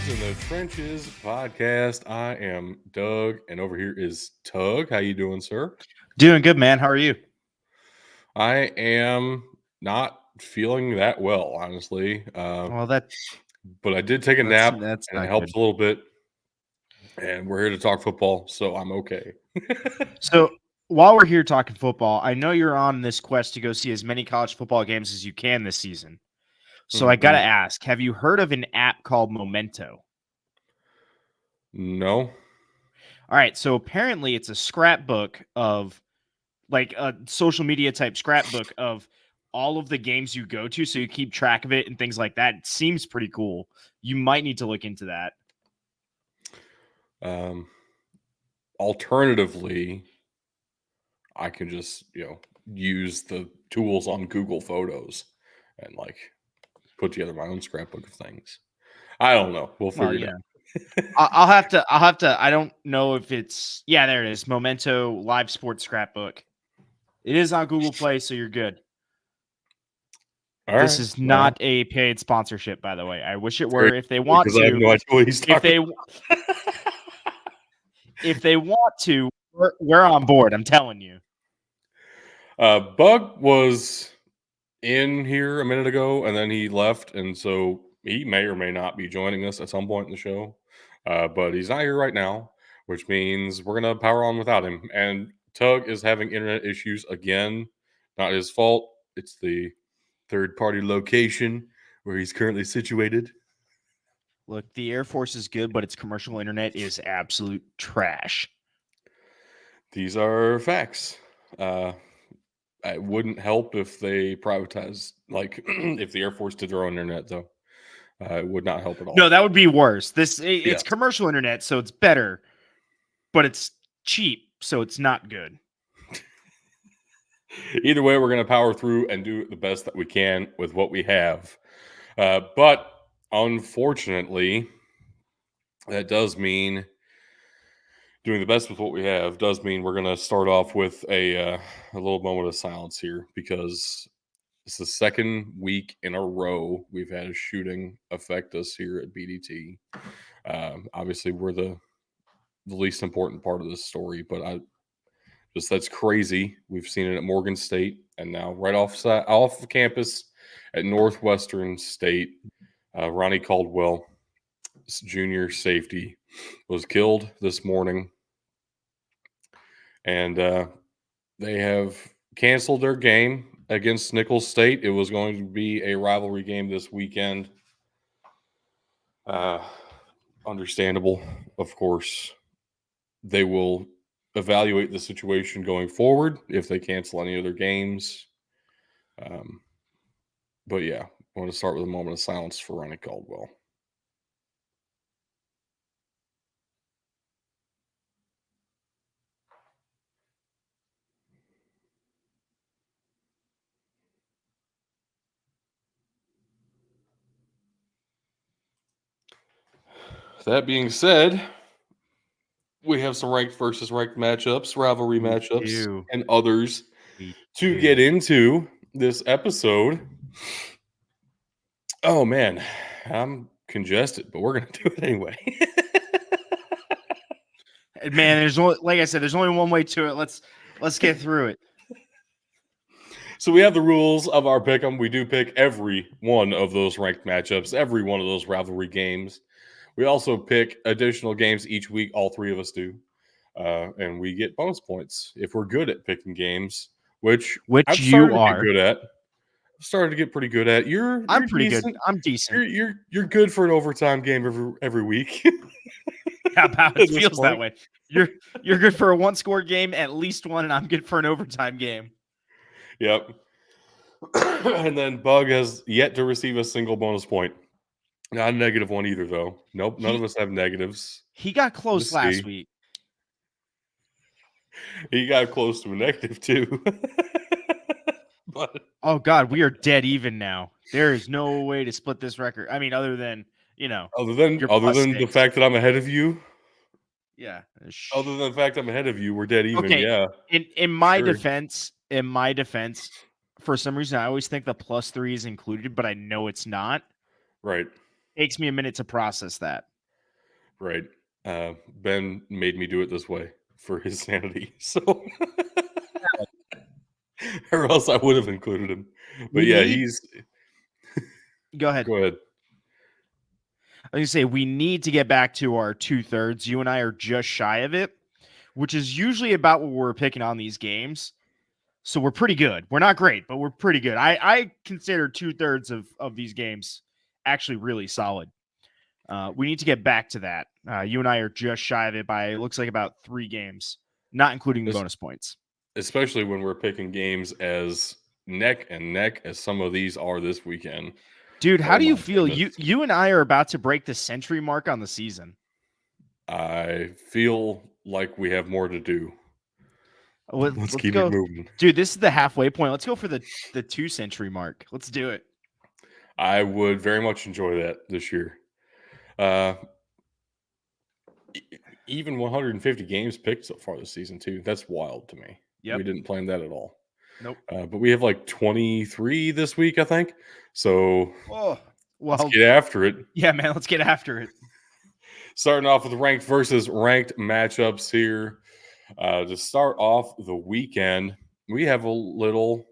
in the Trenches podcast. I am Doug, and over here is Tug. How you doing, sir? Doing good, man. How are you? I am not feeling that well, honestly. Well, But I did take a that's nap, that's and it not helps good. a little bit. And we're here to talk football, so I'm okay. So while we're here talking football, I know you're on this quest to go see as many college football games as you can this season. So I gotta Mhm. ask: have you heard of an app called Memento? No. All right, so apparently it's a scrapbook of like a social media type scrapbook of all of the games you go to, so you keep track of it and things like that. It seems pretty cool. You might need to look into that. Um, Alternatively, I can just use the tools on Google Photos and put together my own scrapbook of things. I don't know. We'll Well, figure it you know. out. I'll have to. I'll have to. I don't know if it's. Yeah, there it is. Memento Live Sports Scrapbook. It is on Google Play, so you're good. All This right. is Well, not a paid sponsorship, by the way. I wish it it's very were. If they want because I have to, no idea what he's if talking they about. if they want to, we're on board. I'm telling you. Bug was in here a minute ago, and then he left, and so he may or may not be joining us at some point in the show. But he's not here right now, which means we're gonna power on without him. And Tug is having internet issues again. Not his fault. It's the third-party location where he's currently situated. Look, the Air Force is good, but its commercial internet is absolute trash. These are facts. Uh, it wouldn't help if they privatized, if the Air Force did their own internet, though. It would not help at No, all. that would be worse. It's Yes. commercial internet, so it's better, but it's cheap, so it's not good. Either way, we're going to power through and do the best that we can with what we have. But unfortunately, that does mean doing the best with what we have does mean we're going to start off with a little moment of silence here because it's the second week in a row we've had a shooting affect us here at BDT. Obviously, we're the least important part of this story, but that's crazy. We've seen it at Morgan State, and now right off campus at Northwestern State, Ronnie Caldwell, junior safety, was killed this morning, and they have canceled their game against Nicholls State. It was going to be a rivalry game this weekend. Uh, Understandable, of course. They will evaluate the situation going forward if they cancel any other games. Um, but yeah, I want to start with a moment of silence for Ronnie Caldwell. That being said, we have some ranked versus ranked matchups, rivalry We matchups, do. and others We to get do. into this episode. Oh man, I'm congested, but we're gonna do it anyway. Man, there's only like I said, there's only one way to it. Let's get through it. So we have the rules of our pick 'em. We do pick every one of those ranked matchups, every one of those rivalry games. We also pick additional games each week. All three of us do. And we get bonus points if we're good at picking games, which Which I've started you to get are. good at. I've started to get pretty good at. You're I'm pretty good. decent. I'm decent. You're good for an overtime game every week. How about At it this feels that point, way? You're good for a one score game, at least one, and I'm good for an overtime game. yep. And then Bug has yet to receive a single bonus point. Not a negative one either, though. Nope, none of He us have negatives. he got close Let's see. last week. He got close to a negative too. But Oh God, we are dead even now. There is no way to split this record. I mean, other than other than your other plus than the six. fact that I'm ahead of you, Yeah. other than the fact I'm ahead of you, we're dead even. Okay. Yeah, In my sure. defense, for some reason I always think the plus 3 is included, but I know it's not. Right. Takes me a minute to process that. Right. Ben made me do it this way for his sanity. So, or else I would have included him. But We yeah, need. he's. Go ahead. Go ahead. I was gonna say we need to get back to our 2/3. You and I are just shy of it, which is usually about what we're picking on these games. So we're pretty good. We're not great, but we're pretty good. I consider 2/3 of these games actually really solid. We need to get back to that. You and I are just shy of it by it looks like about 3 games, not including the Es- bonus points. Especially when we're picking games as neck and neck as some of these are this weekend. Dude, how Oh do you my feel? You goodness. you and I are about to break the century mark on the season. I feel like we have more to do. Let's Let's keep it go. moving. Dude, this is the halfway point. Let's go for the 2 century mark. Let's do it. I would very much enjoy that this year. Uh, Even 150 games picked so far this season, too. That's wild to me. Yep. We didn't plan that at all. Nope. But we have like 23 this week, I think. So Oh, let's well, get after it. yeah, man, let's get after it. Starting off with ranked versus ranked matchups here. To start off the weekend, we have a little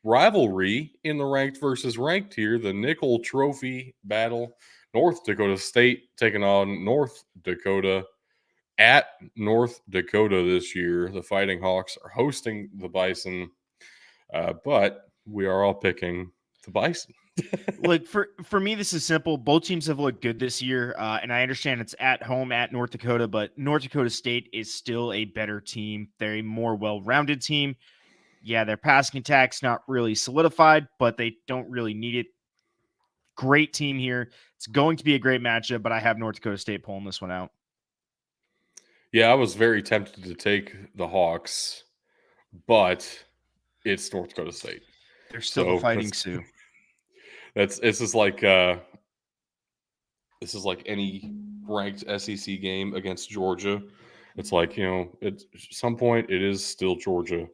rivalry in the ranked versus ranked here. The Nickel Trophy battle. North Dakota State taking on North Dakota. At North Dakota this year, the Fighting Hawks are hosting the Bison, but we are all picking the Bison. Like for me, this is simple. Both teams have looked good this year, and I understand it's at home at North Dakota, but North Dakota State is still a better team. They're a more well-rounded team. Yeah, their passing attack's not really solidified, but they don't really need it. Great team here. It's going to be a great matchup, but I have North Dakota State pulling this one out. Yeah, I was very tempted to take the Hawks, but it's North Dakota State. They're still the So Fighting Sioux. this is like any ranked SEC game against Georgia. It's like, at some point it is still Georgia.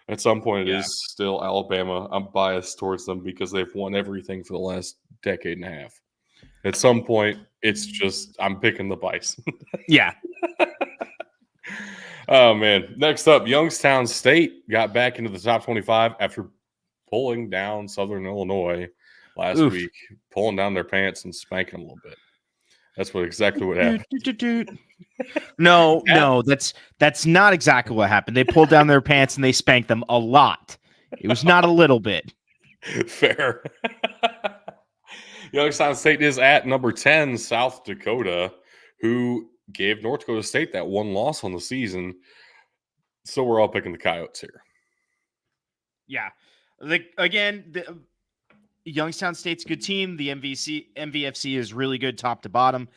At some point it Yeah. is still Alabama. I'm biased towards them because they've won everything for the last decade and a half. At some point, it's just I'm picking the Bison. Yeah. Oh man! Next up, Youngstown State got back into the top 25 after pulling down Southern Illinois last Oof. week, pulling down their pants and spanking them a little bit. That's exactly what happened. No, that's not exactly what happened. They pulled down their pants and they spanked them a lot. It was not a little bit. Fair. Youngstown State is at number 10, South Dakota, who gave North Dakota State that one loss on the season. So we're all picking the Coyotes here. Yeah. The Youngstown State's a good team. The MVFC is really good top to bottom.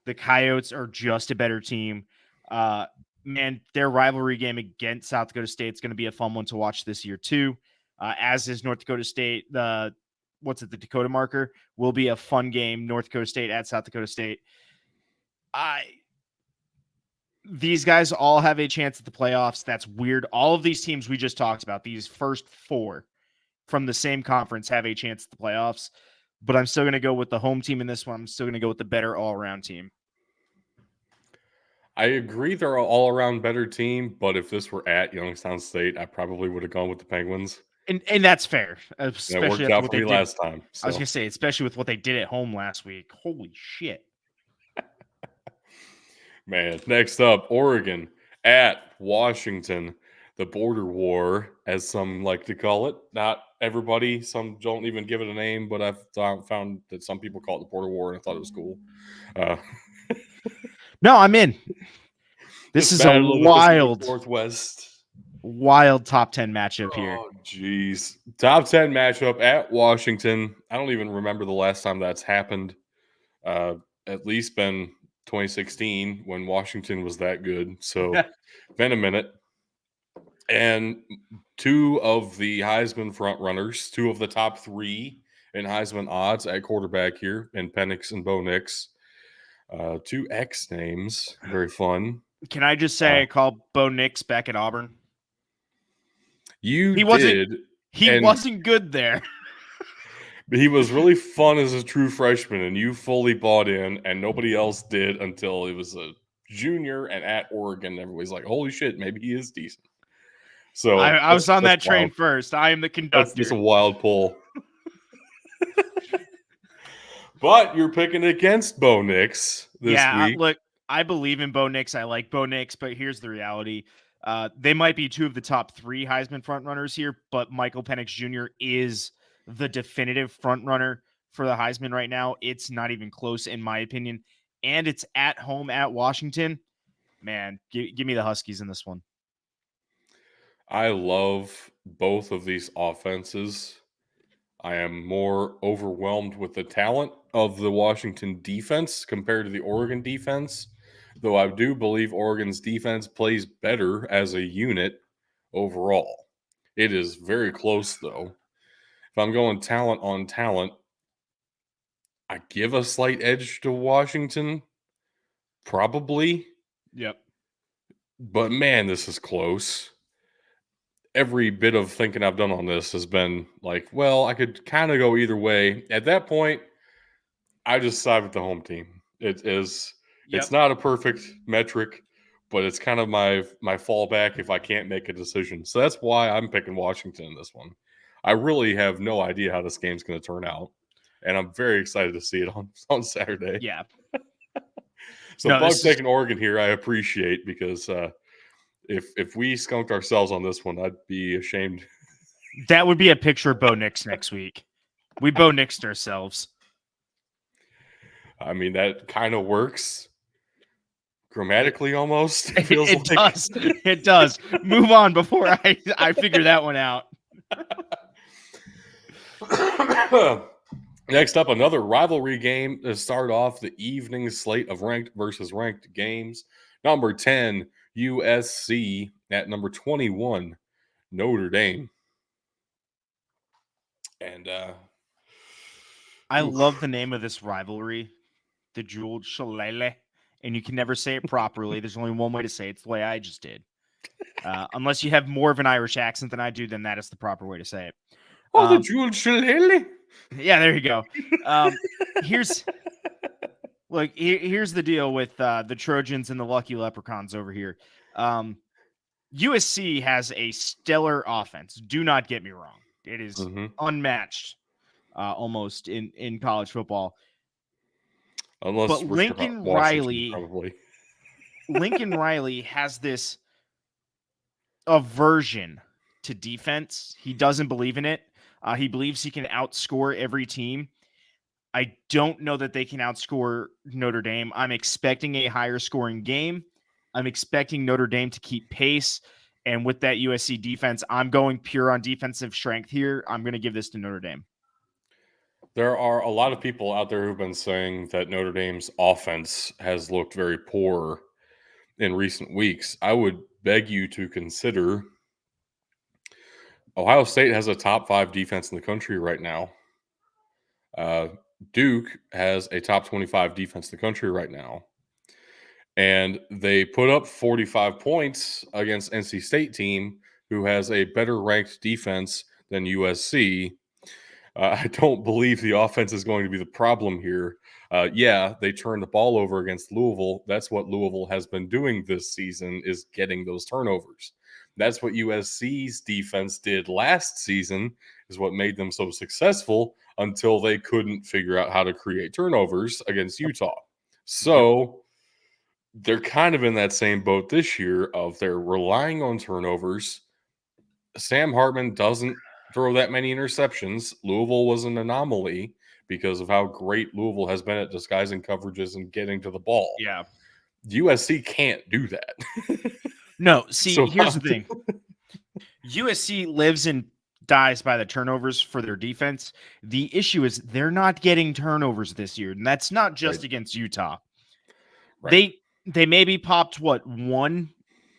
The Coyotes are just a better team. Man, their rivalry game against South Dakota State is going to be a fun one to watch this year too. As is North Dakota State. The Dakota marker will be a fun game. North Dakota State at South Dakota State. These guys all have a chance at the playoffs. That's weird. All of these teams we just talked about, these first 4 from the same conference, have a chance at the playoffs. But I'm still going to go with the home team in this one. I'm still going to go with the better all-around team. I agree they're an all-around better team, but if this were at Youngstown State, I probably would have gone with the Penguins. And that's fair, especially And it worked after out what for me they did last time. So. I was going to say, especially with what they did at home last week. Holy shit. Man, next up, Oregon at Washington. The border war, as some like to call it. Not everybody. Some don't even give it a name, but I've found that some people call it the border war, and I thought it was cool. No, I'm in. This is a wild Northwest. Wild top 10 matchup here. Oh, geez. Top 10 matchup at Washington. I don't even remember the last time that's happened. At least been 2016 when Washington was that good. So, been a minute. And 2 of the Heisman frontrunners, 2 of the top 3 in Heisman odds at quarterback here, in Penix and Bo Nix. 2 X names. Very fun. Can I just say I called Bo Nix back at Auburn? He wasn't good there. He was really fun as a true freshman, and you fully bought in, and nobody else did until he was a junior and at Oregon. Everybody's like, "Holy shit, maybe he is decent." So I was on that's that train wild. first. I am the That's conductor. just a wild pull. But you're picking against Bo Nix this Yeah, week. look, I believe in Bo Nix. I like Bo Nix, but here's the reality. They might be two of the top three Heisman frontrunners here, but Michael Penix Jr. is the definitive frontrunner for the Heisman right now. It's not even close, in my opinion. And it's at home at Washington. Man, give me the Huskies in this one. I love both of these offenses. I am more overwhelmed with the talent of the Washington defense compared to the Oregon defense, though I do believe Oregon's defense plays better as a unit overall. It is very close, though. If I'm going talent on talent, I give a slight edge to Washington, probably, Yep. but man, this is close. Every bit of thinking I've done on this has been like, well, I could kind of go either way. At that point, I just side with the home team. It is. It's Yep. not a perfect metric, but it's kind of my fallback if I can't make a decision. So that's why I'm picking Washington in this one. I really have no idea how this game's going to turn out, and I'm very excited to see it on Saturday. Yeah. So No, Bug this is taking Oregon here, I appreciate because if we skunked ourselves on this one, I'd be ashamed. that would be a picture of Bo Nix next week. We Bo Nixed ourselves. I mean, that kind of works grammatically almost. It feels It like. does. It does. Move on before I figure that one out. Next up, another rivalry game to start off the evening slate of ranked versus ranked games. Number 10, USC at number 21, Notre Dame. And I love oof. the name of this rivalry, the Jeweled Shillelagh, and you can never say it properly. There's only one way to say it. It's the way I just did. Unless you have more of an Irish accent than I do, then that is the proper way to say it. Oh, the Jules Shillelagh. Yeah, there you go. Here's here's the deal with the Trojans and the Lucky Leprechauns over here. USC has a stellar offense. Do not get me wrong; it is unmatched, almost in college football. Unless But we're talking about Washington, probably. Lincoln Riley has this aversion to defense. He doesn't believe in it. He believes he can outscore every team. I don't know that they can outscore Notre Dame. I'm expecting a higher scoring game. I'm expecting Notre Dame to keep pace. And with that USC defense, I'm going pure on defensive strength here. I'm going to give this to Notre Dame. There are a lot of people out there who've been saying that Notre Dame's offense has looked very poor in recent weeks. I would beg you to consider Ohio State has a top 5 defense in the country right now. Duke has a top 25 defense in the country right now. And they put up 45 points against NC State team who has a better ranked defense than USC. I don't believe the offense is going to be the problem here. Yeah, they turned the ball over against Louisville. That's what Louisville has been doing this season, is getting those turnovers. That's what USC's defense did last season, is what made them so successful until they couldn't figure out how to create turnovers against Utah. So they're kind of in that same boat this year of they're relying on turnovers. Sam Hartman doesn't throw that many interceptions. Louisville was an anomaly because of how great Louisville has been at disguising coverages and getting to the ball. Yeah. USC can't do that. No, see, So here's the thing. USC lives and dies by the turnovers for their defense. The issue is they're not getting turnovers this year, and that's not just Right. against Utah. Right. They maybe popped one.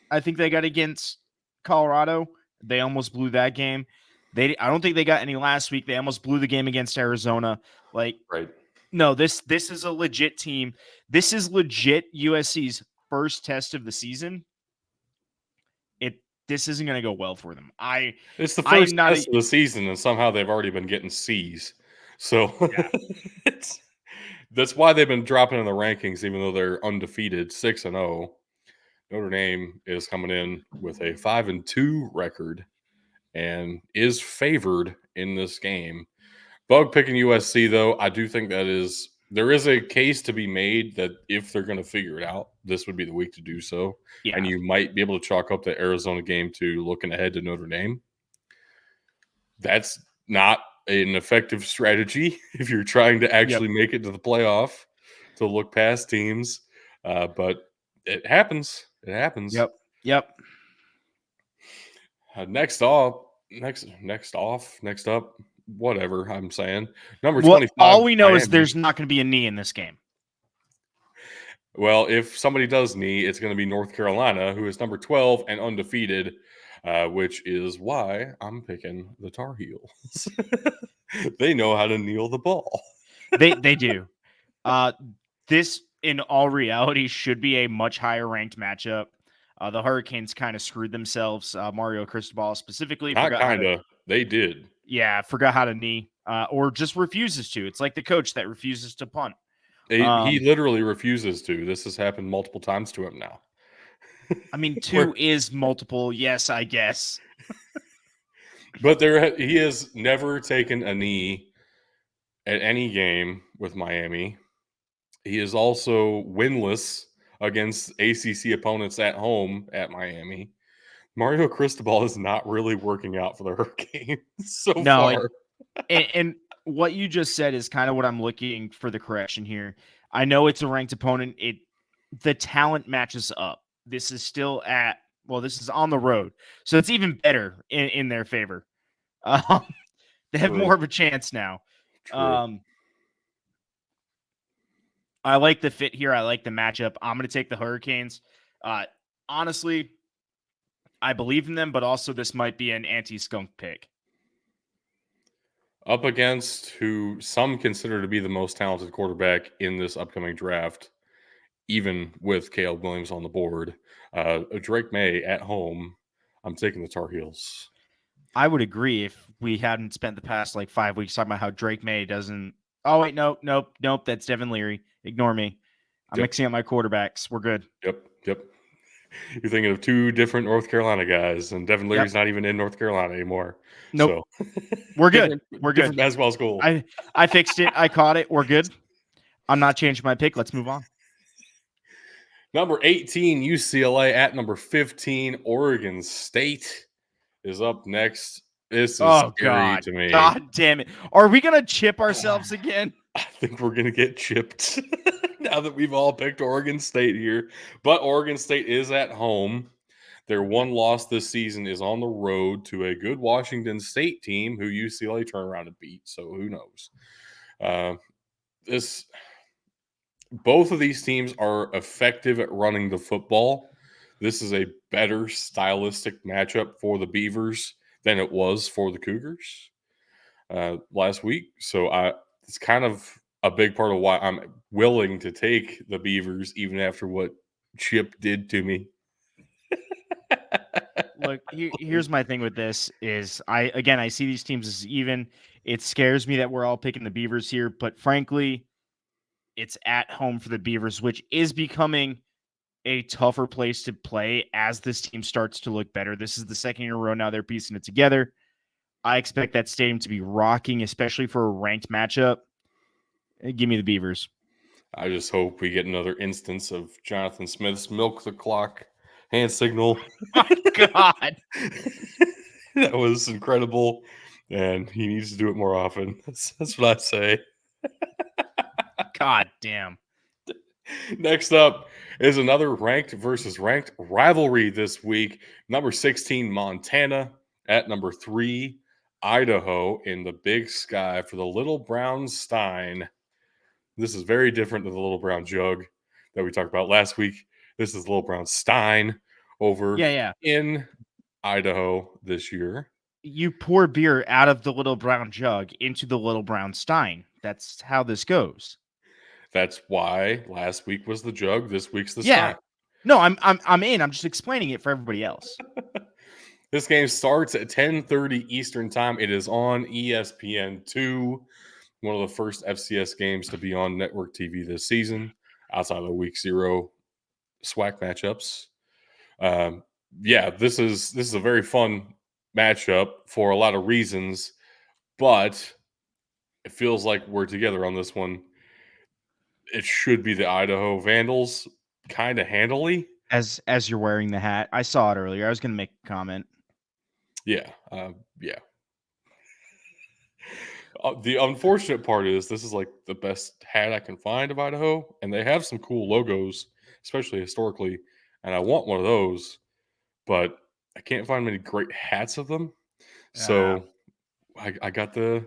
I think they got against Colorado. They almost blew that game. I don't think they got any last week. They almost blew the game against Arizona. Like, Right. no, this is a legit team. This is legit USC's first test of the season. This isn't going to go well for them. It's the I first am not test of the season, and somehow they've already been getting C's. So Yeah. that's why they've been dropping in the rankings, even though they're undefeated, 6-0. Notre Dame is coming in with a 5-2 record and is favored in this game. Bug picking USC, though, I do think there is a case to be made that if they're going to figure it out, this would be the week to do so. Yeah. And you might be able to chalk up the Arizona game to looking ahead to Notre Dame. That's not an effective strategy if you're trying to actually make it to the playoff to look past teams. But it happens. It happens. Yep. Next up, whatever I'm saying. Number What 25, all we know is Miami. there's not going to be a knee in this game. Well, if somebody does knee, it's going to be North Carolina, who is number 12 and undefeated, which is why I'm picking the Tar Heels. They know how to kneel the ball. They do. This, in all reality, should be a much higher ranked matchup. The Hurricanes kind of screwed themselves. Mario Cristobal specifically Not kind of. They did. Yeah, forgot how to knee, or just refuses to. It's like the coach that refuses to punt. He literally refuses to. This has happened multiple times to him now. I mean, two is multiple. Yes, I guess. But he has never taken a knee at any game with Miami. He is also winless against ACC opponents at home at Miami. Mario Cristobal is not really working out for the Hurricanes so far. And what you just said is kind of what I'm looking for the correction here. I know it's a ranked opponent. The talent matches up. This is still this is on the road, so it's even better in their favor. They have more of a chance now. True. I like the fit here. I like the matchup. I'm going to take the Hurricanes. Honestly, I believe in them, but also this might be an anti-skunk pick. Up against who some consider to be the most talented quarterback in this upcoming draft, even with Caleb Williams on the board, Drake May at home, I'm taking the Tar Heels. I would agree if we hadn't spent the past 5 weeks talking about how Drake May doesn't. Oh, wait, nope. That's Devin Leary. Ignore me. I'm mixing up my quarterbacks. We're good. Yep. You're thinking of two different North Carolina guys, and Devin Leary's not even in North Carolina anymore. Nope. So we're good. We're good. Different basketball school. I fixed it. I caught it. We're good. I'm not changing my pick. Let's move on. Number 18, UCLA at number 15, Oregon State is up next. This is scary to me. God damn it. Are we going to chip ourselves again? I think we're going to get chipped now that we've all picked Oregon State here. But Oregon State is at home. Their one loss this season is on the road to a good Washington State team who UCLA turned around and beat. So who knows? Both of these teams are effective at running the football. This is a better stylistic matchup for the Beavers than it was for the Cougars last week. So it's kind of a big part of why I'm willing to take the Beavers even after what Chip did to me. Look, here's my thing with this is I see these teams as even. It scares me that we're all picking the Beavers here, but frankly, it's at home for the Beavers, which is becoming a tougher place to play as this team starts to look better. This is the second year in a row now they're piecing it together. I expect that stadium to be rocking, especially for a ranked matchup. Give me the Beavers. I just hope we get another instance of Jonathan Smith's milk the clock hand signal. My God. That was incredible, and he needs to do it more often. That's what I say. God damn. Next up is another ranked versus ranked rivalry this week. Number 16, Montana at number 3, Idaho in the Big Sky for the Little Brown Stein. This is very different than the Little Brown Jug that we talked about last week. This is Little Brown Stein over in Idaho this year. You pour beer out of the Little Brown Jug into the Little Brown Stein. That's how this goes. That's why last week was the jug. This week's the Stein. No, I'm in. I'm just explaining it for everybody else. This game starts at 10:30 Eastern time. It is on ESPN2. one of the first FCS games to be on network TV this season, outside of the Week 0 SWAC matchups. This is a very fun matchup for a lot of reasons, but it feels like we're together on this one. It should be the Idaho Vandals, kind of handily. As you're wearing the hat, I saw it earlier. I was going to make a comment. Yeah. The unfortunate part is this is like the best hat I can find of Idaho, and they have some cool logos, especially historically, and I want one of those, but I can't find many great hats of them. So I got the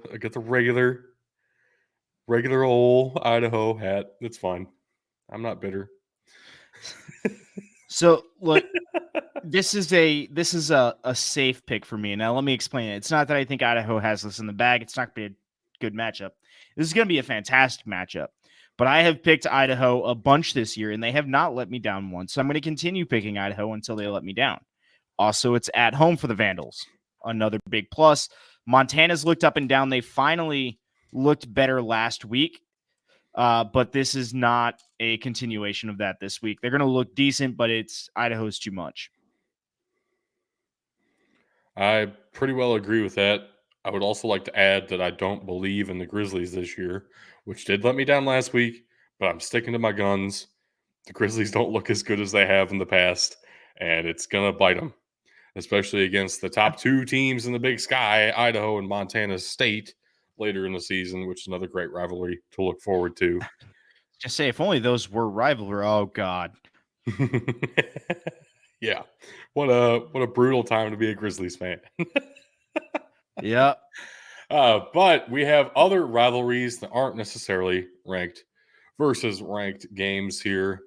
regular old Idaho hat. It's fine. I'm not bitter. So look, this is a safe pick for me. Now let me explain it. It's not that I think Idaho has this in the bag. It's not going to be a good matchup. This is going to be a fantastic matchup. But I have picked Idaho a bunch this year, and they have not let me down once. So I'm going to continue picking Idaho until they let me down. Also, it's at home for the Vandals. Another big plus. Montana's looked up and down. They finally looked better last week. But this is not a continuation of that this week. They're going to look decent, but it's Idaho's too much. I pretty well agree with that. I would also like to add that I don't believe in the Grizzlies this year, which did let me down last week, but I'm sticking to my guns. The Grizzlies don't look as good as they have in the past, and it's going to bite them, especially against the top two teams in the Big Sky, Idaho and Montana State, later in the season, which is another great rivalry to look forward to. Just say, if only those were rivalry. Oh, God. Yeah. What a brutal time to be a Grizzlies fan. Yeah. But we have other rivalries that aren't necessarily ranked versus ranked games here.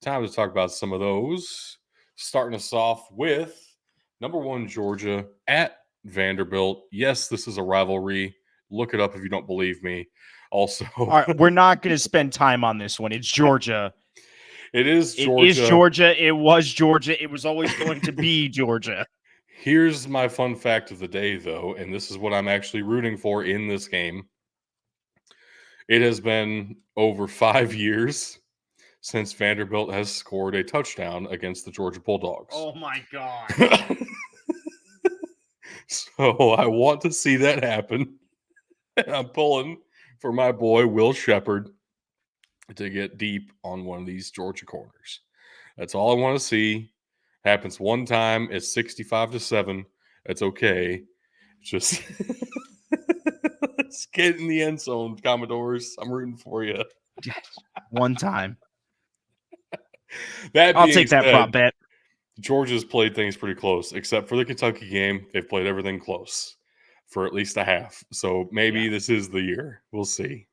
Time to talk about some of those. Starting us off with number 1 Georgia at Vanderbilt. Yes, this is a rivalry. Look it up if you don't believe me. Also, all right, we're not going to spend time on this one. It's Georgia. It is Georgia. It is Georgia. It was Georgia. It was always going to be Georgia. Here's my fun fact of the day, though, and this is what I'm actually rooting for in this game. It has been over 5 years since Vanderbilt has scored a touchdown against the Georgia Bulldogs. Oh, my God. So I want to see that happen. And I'm pulling for my boy, Will Shepard, to get deep on one of these Georgia corners. That's all I want to see. Happens one time. It's 65-7. That's okay. Just let's get in the end zone, Commodores. I'm rooting for you. One time. I'll take that prop bet. Georgia's played things pretty close, except for the Kentucky game. They've played everything close for at least a half. So maybe this is the year. We'll see.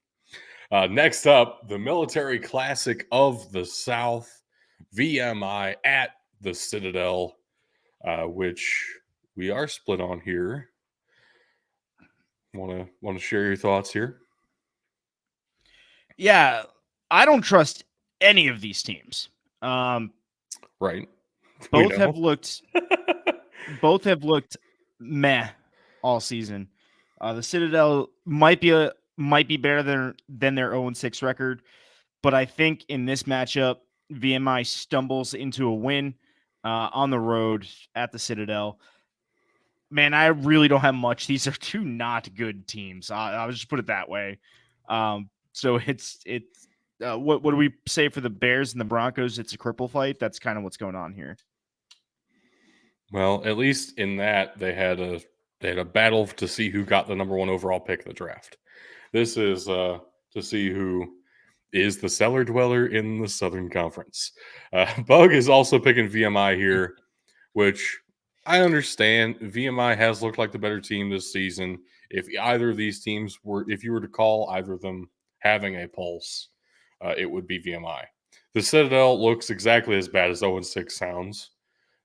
Next up, the Military Classic of the South, VMI at the Citadel, which we are split on here. Want to share your thoughts here? Yeah, I don't trust any of these teams. Right. Both have looked meh all season. The Citadel might be better than their 0-6 record, but I think in this matchup, VMI stumbles into a win on the road at the Citadel. Man, I really don't have much. These are two not good teams. I'll just put it that way. So it's what do we say for the Bears and the Broncos? It's a cripple fight. That's kind of what's going on here. Well, at least in that they had a battle to see who got the number 1 overall pick of the draft. This is to see who is the cellar dweller in the Southern Conference. Bug is also picking VMI here, which I understand. VMI has looked like the better team this season. If either of these teams if you were to call either of them having a pulse, it would be VMI. The Citadel looks exactly as bad as 0-6 sounds.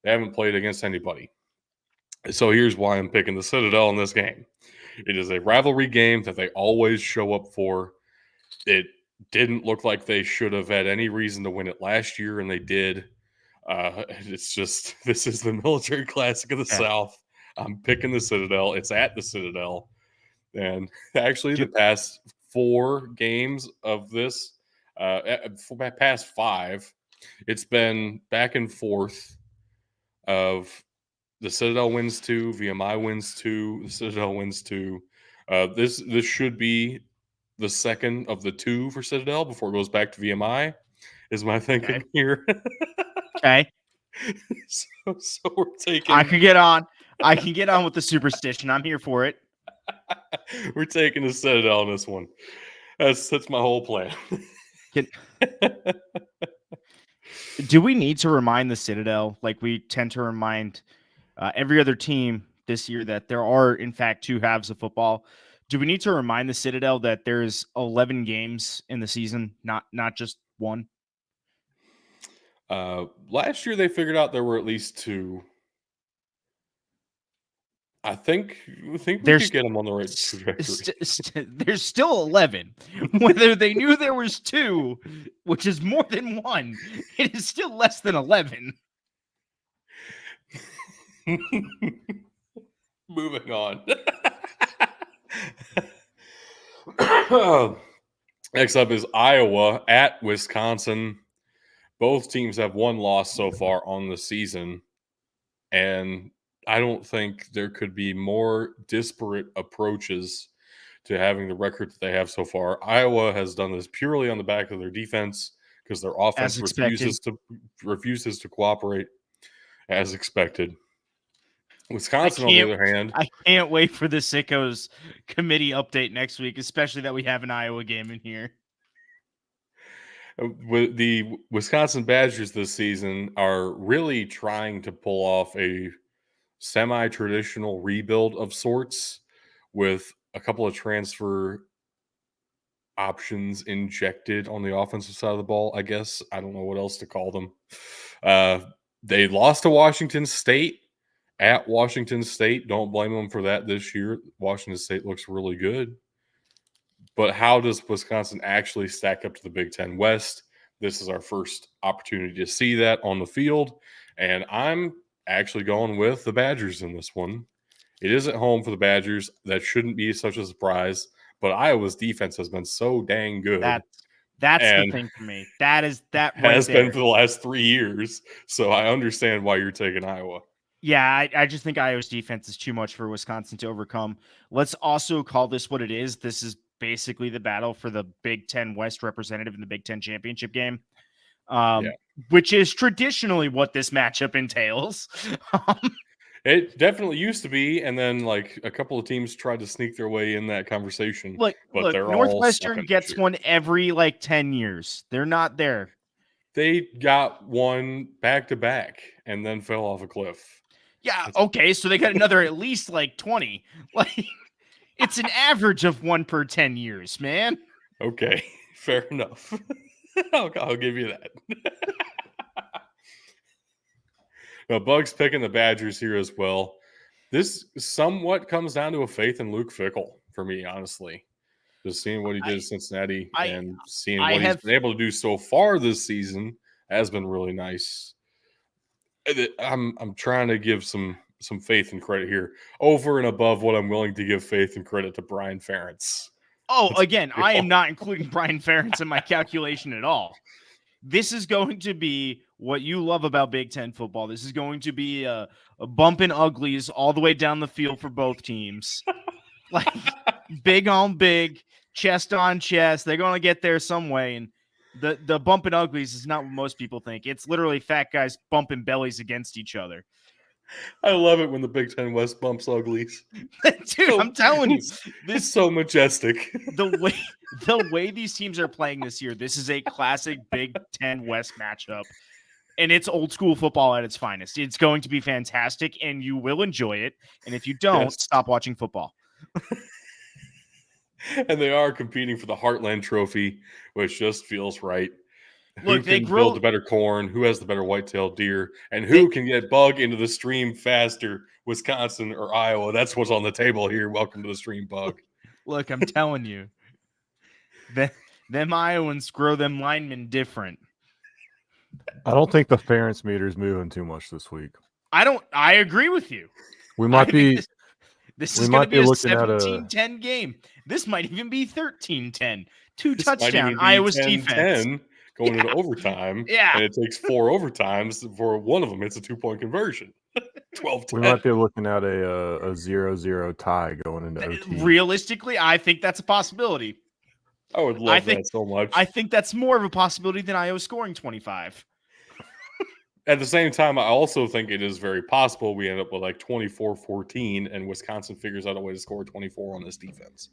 They haven't played against anybody. So here's why I'm picking the Citadel in this game. It is a rivalry game that they always show up for. It didn't look like they should have had any reason to win it last year, and they did. It's just, this is the Military Classic of the South. I'm picking the Citadel. It's at the Citadel. And actually, the past 4 games of this, past 5, it's been back and forth of the Citadel wins 2, VMI wins 2, the Citadel wins 2. This should be the second of the 2 for Citadel before it goes back to VMI, is my thinking here. Okay. So we're taking. I can get on. I can get on with the superstition. I'm here for it. We're taking the Citadel on this one. That's my whole plan. Do we need to remind the Citadel, like we tend to remind every other team this year, that there are, in fact, 2 halves of football? Do we need to remind the Citadel that there's 11 games in the season, not just 1? Last year they figured out there were at least 2. I think we could get them on the right trajectory. There's still 11. Whether they knew there was 2, which is more than 1, it is still less than 11. Moving on. Next up is Iowa at Wisconsin. Both teams have 1 loss so far on the season, and I don't think there could be more disparate approaches to having the record that they have so far. Iowa has done this purely on the back of their defense because their offense refuses to cooperate, as expected. Wisconsin, on the other hand, I can't wait for the Sickos committee update next week, especially that we have an Iowa game in here. The Wisconsin Badgers this season are really trying to pull off a semi-traditional rebuild of sorts with a couple of transfer options injected on the offensive side of the ball, I guess. I don't know what else to call them. They lost to Washington State at Washington State. Don't blame them for that this year. Washington State looks really good. But how does Wisconsin actually stack up to the Big Ten West? This is our first opportunity to see that on the field. And I'm actually going with the Badgers in this one. It is at home for the Badgers. That shouldn't be such a surprise. But Iowa's defense has been so dang good. That's the thing for me. That is that has been for the last 3 years. So I understand why you're taking Iowa. Yeah, I just think Iowa's defense is too much for Wisconsin to overcome. Let's also call this what it is. This is basically the battle for the Big Ten West representative in the Big Ten championship game, which is traditionally what this matchup entails. It definitely used to be, and then like a couple of teams tried to sneak their way in that conversation. Look, they're Northwestern gets one every 10 years. They're not there. They got one back to back and then fell off a cliff. Yeah, okay, so they got another at least 20. It's an average of 1 per 10 years, man. Okay, fair enough. I'll give you that. Now, Bug's picking the Badgers here as well. This somewhat comes down to a faith in Luke Fickell for me, honestly. Just seeing what he did at Cincinnati and seeing what he's been able to do so far this season has been really nice. I'm trying to give some faith and credit here over and above what I'm willing to give faith and credit to Brian Ferentz. Again, I am not including Brian Ferentz in my calculation at all. This is going to be what you love about Big Ten football. This is going to be a bumping uglies all the way down the field for both teams. Big on big, chest on chest. They're going to get there some way. And the bumping uglies is not what most people think. It's literally fat guys bumping bellies against each other. I love it when the Big Ten West bumps uglies. Dude, I'm telling you, this is so majestic. The way these teams are playing this year, this is a classic Big Ten West matchup. And it's old school football at its finest. It's going to be fantastic, and you will enjoy it. And if you don't, stop watching football. And they are competing for the Heartland Trophy, which just feels right. Look, who can build the better corn? Who has the better white-tailed deer? And who can get Bug into the stream faster, Wisconsin or Iowa? That's what's on the table here. Welcome to the stream, Bug. Look, I'm telling you, them Iowans grow them linemen different. I don't think the Ferentz meter is moving too much this week. I agree with you. We might be This We is going to might be be a looking at a- 17-10 game. This might even be 13-10. Two This might touchdown even be Iowa's 10-10 defense. going Yeah. into overtime. Yeah. And it takes 4 overtimes for one of them. It's a 2-point conversion. 12-10. We might be looking at a 0-0 tie going into OT. Realistically, I think that's a possibility. I would love that so much. I think that's more of a possibility than Iowa scoring 25. At the same time, I also think it is very possible we end up with like 24-14 and Wisconsin figures out a way to score 24 on this defense.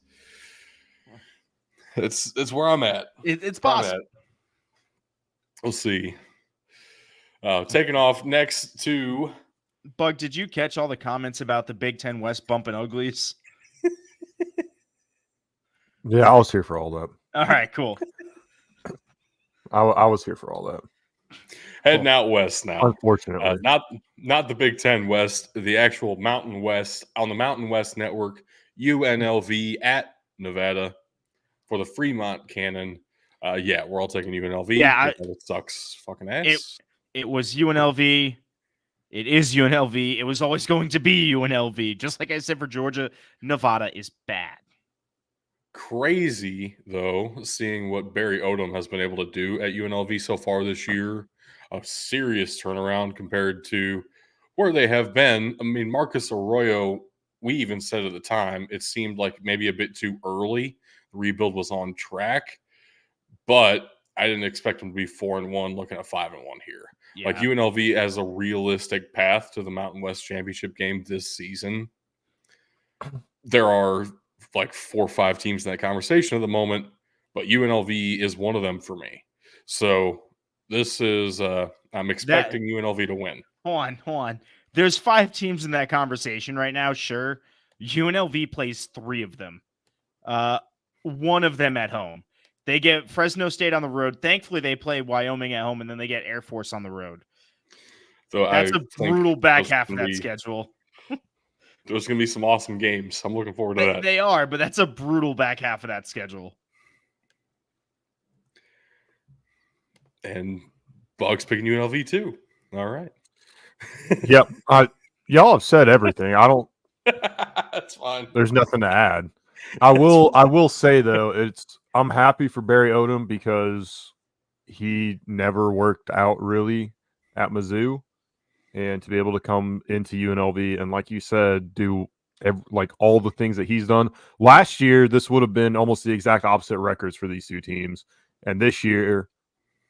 It's where I'm at. It's possible. We'll see. Taking off next to Bug, did you catch all the comments about the Big Ten West bumping uglies? Yeah, I was here for all that. All right, cool. I was here for all that. heading out west now. Unfortunately, not the Big Ten West, the actual Mountain West on the Mountain West Network. UNLV at Nevada for the Fremont Cannon. Yeah, we're all taking UNLV. Yeah, it sucks fucking ass. It was UNLV. It is UNLV. It was always going to be UNLV. Just like I said for Georgia, Nevada is bad. Crazy, though, seeing what Barry Odom has been able to do at UNLV so far this year. A serious turnaround compared to where they have been. I mean, Marcus Arroyo, we even said at the time, it seemed like maybe a bit too early. The rebuild was on track, but I didn't expect them to be 4-1, looking at 5-1 here. Yeah. Like UNLV has a realistic path to the Mountain West Championship game this season. There are like 4 or 5 teams in that conversation at the moment, but UNLV is one of them for me. So this is I'm expecting UNLV to win. Hold on. There's 5 teams in that conversation right now, sure. UNLV plays 3 of them. One of them at home. They get Fresno State on the road. Thankfully, they play Wyoming at home, and then they get Air Force on the road. So that's a brutal back half of that schedule. There's going to be some awesome games. I'm looking forward to that. They are, but that's a brutal back half of that schedule. And Bug's picking UNLV too. All right. Yep. Y'all have said everything. I don't. That's fine. There's nothing to add. I will say though, I'm happy for Barry Odom because he never worked out really at Mizzou, and to be able to come into UNLV and, like you said, do like all the things that he's done last year. This would have been almost the exact opposite records for these 2 teams, and this year,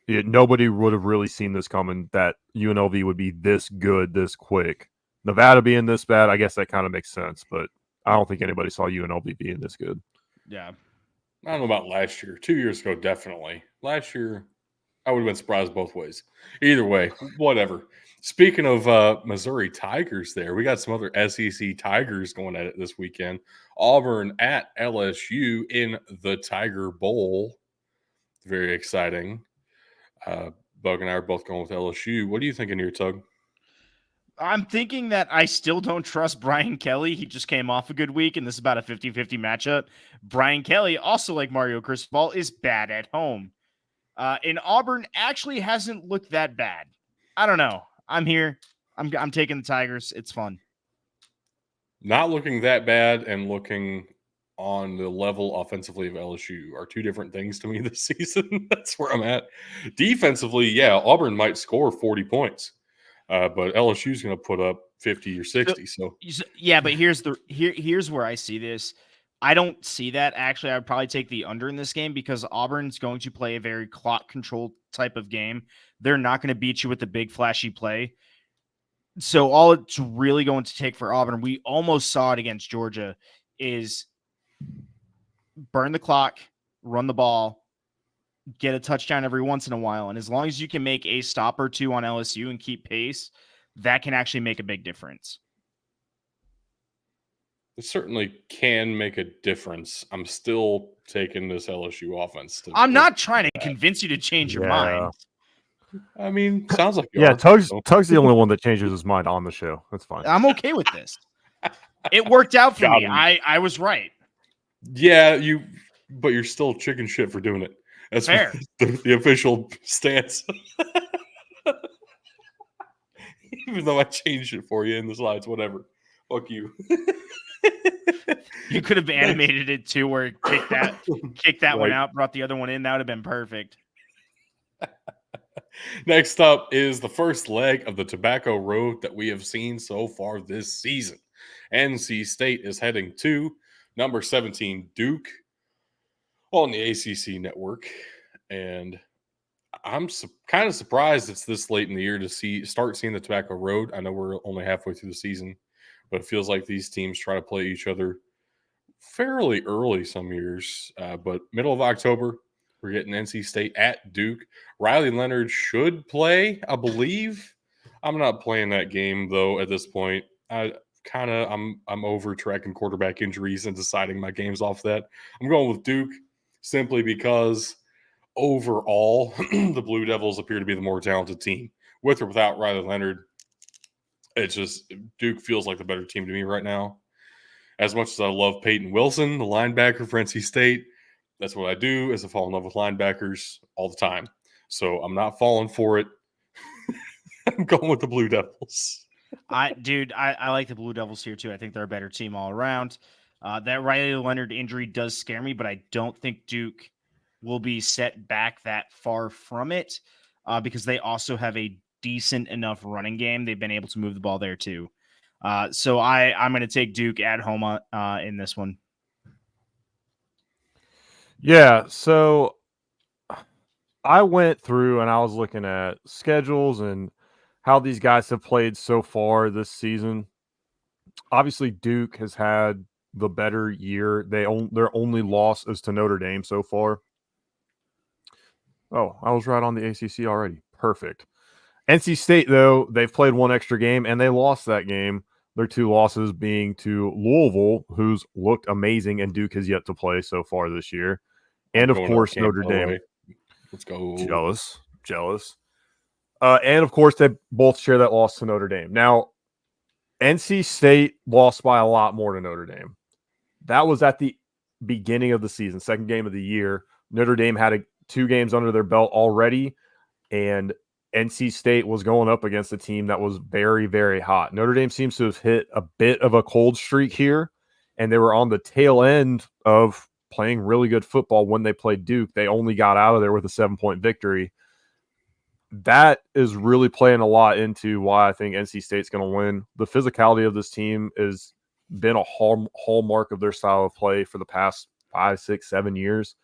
nobody would have really seen this coming. That UNLV would be this good this quick. Nevada being this bad, I guess that kind of makes sense, but I don't think anybody saw UNLV being this good. Yeah. I don't know about last year. 2 years ago, definitely. Last year, I would have been surprised both ways. Either way, whatever. Speaking of Missouri Tigers there, we got some other SEC Tigers going at it this weekend. Auburn at LSU in the Tiger Bowl. Very exciting. Bug and I are both going with LSU. What are you thinking here, Tug? I'm thinking that I still don't trust Brian Kelly. He just came off a good week, and this is about a 50-50 matchup. Brian Kelly, also like Mario Cristobal, is bad at home. And Auburn actually hasn't looked that bad. I don't know. I'm here. I'm taking the Tigers. It's fun. Not looking that bad and looking on the level offensively of LSU are 2 different things to me this season. That's where I'm at. Defensively, yeah, Auburn might score 40 points. But LSU is going to put up 50 or 60. So yeah, but here's where I see this. I don't see that. Actually, I would probably take the under in this game because Auburn's going to play a very clock controlled type of game. They're not going to beat you with the big flashy play. So all it's really going to take for Auburn, we almost saw it against Georgia, is burn the clock, run the ball, get a touchdown every once in a while. And as long as you can make a stop or 2 on LSU and keep pace, that can actually make a big difference. it certainly can make a difference. I'm still taking this LSU offense. I'm not trying to convince you to change your mind. I mean, sounds like you yeah. are, Tug's the only one that changes his mind on the show. That's fine. I'm okay with this. It worked out for me. I was right. Yeah, but you're still chicken shit for doing it. That's fair. The official stance. Even though I changed it for you in the slides, whatever. Fuck you. You could have animated it too, where it kicked that one Right. out, brought the other one in. That would have been perfect. Next up is the first leg of the Tobacco Road that we have seen so far this season. NC State is heading to number 17 Duke on the ACC network, and I'm kind of surprised it's this late in the year to start seeing the Tobacco Road. I know we're only halfway through the season, but it feels like these teams try to play each other fairly early some years. But middle of October, we're getting NC State at Duke. Riley Leonard should play, I believe. I'm not playing that game though at this point. I'm over tracking quarterback injuries and deciding my games off that. I'm going with Duke simply because overall the Blue Devils appear to be the more talented team. With or without Riley Leonard, it's just Duke feels like the better team to me right now. As much as I love Peyton Wilson, the linebacker for NC State, that's what I do is I fall in love with linebackers all the time. So I'm not falling for it. I'm going with the Blue Devils. I like the Blue Devils here too. I think they're a better team all around. That Riley Leonard injury does scare me, but I don't think Duke will be set back that far from it because they also have a decent enough running game. They've been able to move the ball there too. So I'm going to take Duke at home in this one. Yeah, so I went through and I was looking at schedules and how these guys have played so far this season. Obviously, Duke has had the better year. Their only loss is to Notre Dame so far. Oh, I was right on the ACC already. Perfect. NC State, though, they've played one extra game and they lost that game. Their two losses being to Louisville, who's looked amazing, and Duke has yet to play so far this year. And, of course, Notre Dame. Let's go. Jealous. And, of course, they both share that loss to Notre Dame. Now, NC State lost by a lot more to Notre Dame. That was at the beginning of the season, second game of the year. Notre Dame had 2 games under their belt already, and NC State was going up against a team that was very, very hot. Notre Dame seems to have hit a bit of a cold streak here, and they were on the tail end of playing really good football when they played Duke. They only got out of there with a 7-point victory. That is really playing a lot into why I think NC State's going to win. The physicality of this team has been a hallmark of their style of play for the past 5, 6, 7 years.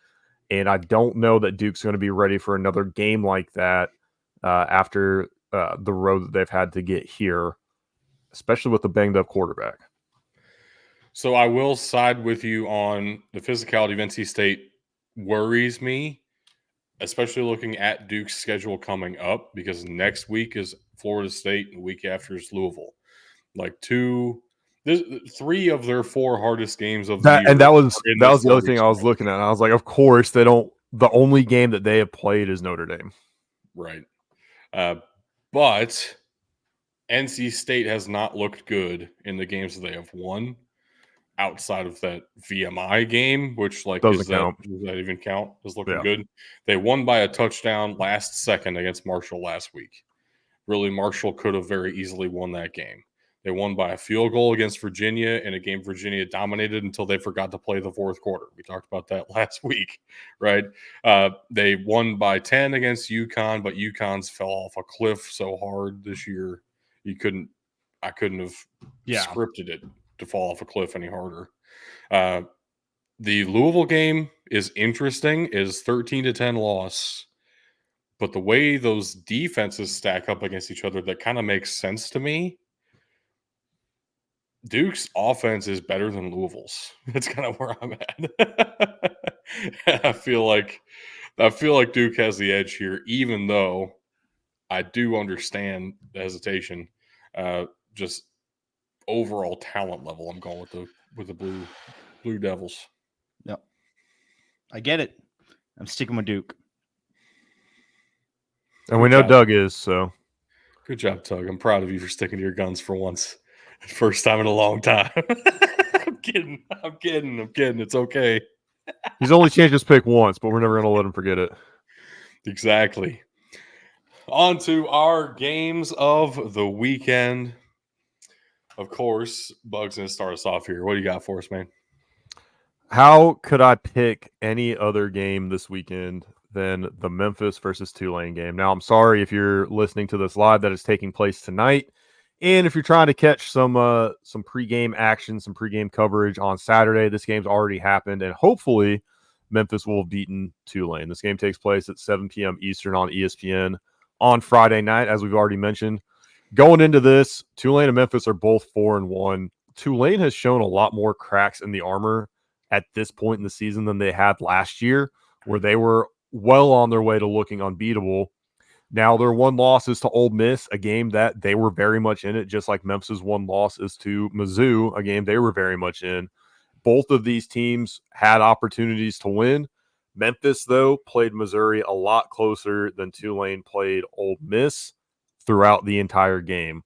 And I don't know that Duke's going to be ready for another game like that after the road that they've had to get here, especially with the banged-up quarterback. So I will side with you on the physicality of NC State worries me, especially looking at Duke's schedule coming up, because next week is Florida State and the week after is Louisville. Like 3 of their 4 hardest games of the year. And that was the other thing I was looking at. I was like, of course, they don't. The only game that they have played is Notre Dame. Right. But NC State has not looked good in the games that they have won outside of that VMI game, which does that even count? Is looking good. They won by a touchdown last second against Marshall last week. Really, Marshall could have very easily won that game. They won by a field goal against Virginia in a game Virginia dominated until they forgot to play the fourth quarter. We talked about that last week, right? They won by 10 against UConn, but UConn's fell off a cliff so hard this year. I couldn't have scripted it to fall off a cliff any harder. The Louisville game is interesting, is 13-10 loss. But the way those defenses stack up against each other, that kind of makes sense to me. Duke's offense is better than Louisville's. That's kind of where I'm at. I feel like Duke has the edge here, even though I do understand the hesitation. Just overall talent level, I'm going with the Blue Devils. Yep, I get it. I'm sticking with Duke. And we know Doug is, so. Good job, Tug. I'm proud of you for sticking to your guns for once. First time in a long time. I'm kidding. It's okay. He's only changed his pick once, but we're never going to let him forget it. Exactly. On to our games of the weekend. Of course, Bug's going to start us off here. What do you got for us, man? How could I pick any other game this weekend than the Memphis versus Tulane game? Now, I'm sorry if you're listening to this live that is taking place tonight, and if you're trying to catch some pregame action, some pregame coverage on Saturday. This game's already happened, and hopefully Memphis will have beaten Tulane. This game takes place at 7 p.m. Eastern on ESPN on Friday night, as we've already mentioned. Going into this, Tulane and Memphis are both 4-1. Tulane has shown a lot more cracks in the armor at this point in the season than they had last year, where they were well on their way to looking unbeatable. Now their one loss is to Ole Miss, a game that they were very much in it, just like Memphis's one loss is to Mizzou, a game they were very much in. Both of these teams had opportunities to win. Memphis, though, played Missouri a lot closer than Tulane played Ole Miss throughout the entire game.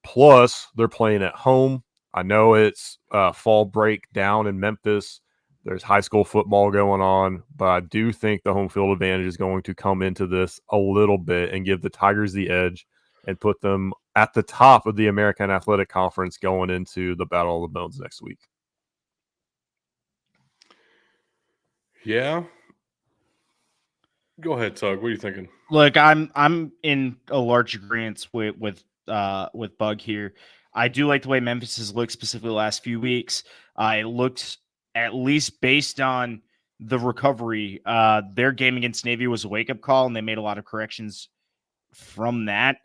Plus, they're playing at home. I know it's fall break down in Memphis. There's high school football going on, but I do think the home field advantage is going to come into this a little bit and give the Tigers the edge and put them at the top of the American Athletic Conference going into the Battle of the Bones next week. Yeah. Go ahead, Tug. What are you thinking? Look, I'm in a large agreement with Bug here. I do like the way Memphis has looked specifically the last few weeks. It looked, at least based on the recovery, their game against Navy was a wake-up call, and they made a lot of corrections from that.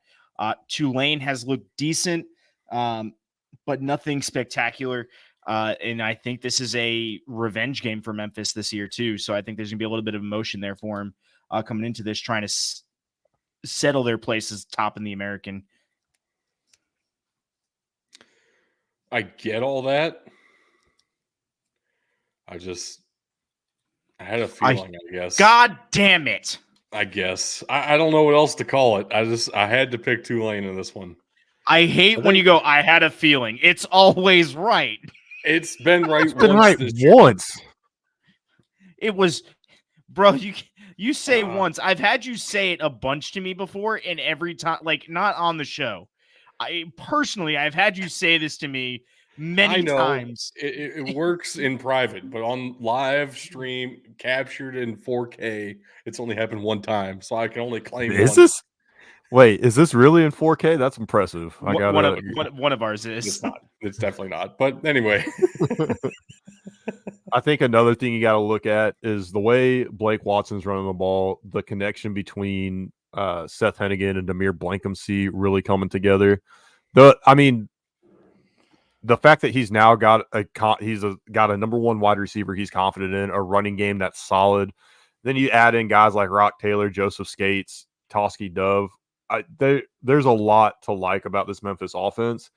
Tulane has looked decent, but nothing spectacular. And I think this is a revenge game for Memphis this year, too. So I think there's going to be a little bit of emotion there for him coming into this, trying to settle their place as top in the American. I get all that. I had a feeling, I guess. God damn it. I guess. I don't know what else to call it. I had to pick Tulane in this one. I hate when you go, I had a feeling. It's always right. It's been right once. It was, bro, you say once. I've had you say it a bunch to me before, and every time, like, not on the show. I've had you say this to me many times. It works in private, but on live stream, captured in 4K, it's only happened one time, so I can only claim Wait, is this really in 4K? That's impressive. One of ours is. It's not. It's definitely not. But anyway. I think another thing you got to look at is the way Blake Watson's running the ball, the connection between Seth Hennigan and Demir Blankensee really coming together. The fact that he's now got a number one wide receiver he's confident in, a running game that's solid. Then you add in guys like Rock Taylor, Joseph Skates, Toski Dove. There's a lot to like about this Memphis offense.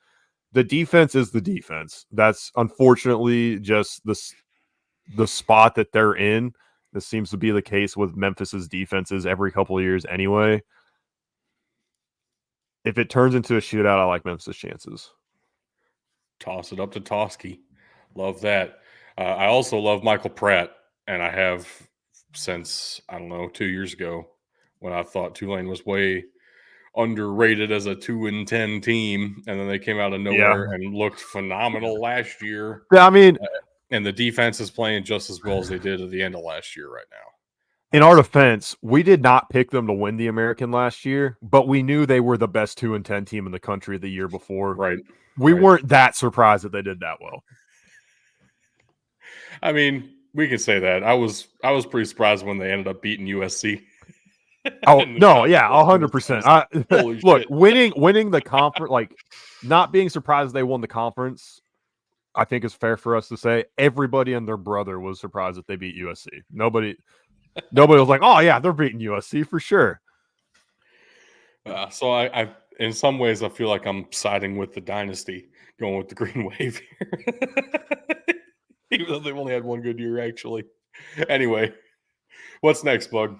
The defense is the defense. That's unfortunately just the spot that they're in. This seems to be the case with Memphis's defenses every couple of years anyway. If it turns into a shootout, I like Memphis' chances. Toss it up to Toski. Love that. I also love Michael Pratt, and I have since, 2 years ago when I thought Tulane was way underrated as a 2-10 team, and then they came out of nowhere and looked phenomenal last year. And the defense is playing just as well as they did at the end of last year right now. In our defense, we did not pick them to win the American last year, but we knew they were the best 2-10 team in the country the year before. Right. We weren't that surprised that they did that well. I mean, we could say that. I was pretty surprised when they ended up beating USC. Oh no, yeah, 100%. Look, winning the conference, like not being surprised they won the conference, I think is fair for us to say. Everybody and their brother was surprised that they beat USC. Nobody was like, "Oh yeah, they're beating USC for sure." So I, in some ways, I feel like I'm siding with the dynasty, going with the Green Wave here, even though they've only had one good year, actually. Anyway, what's next, Bug?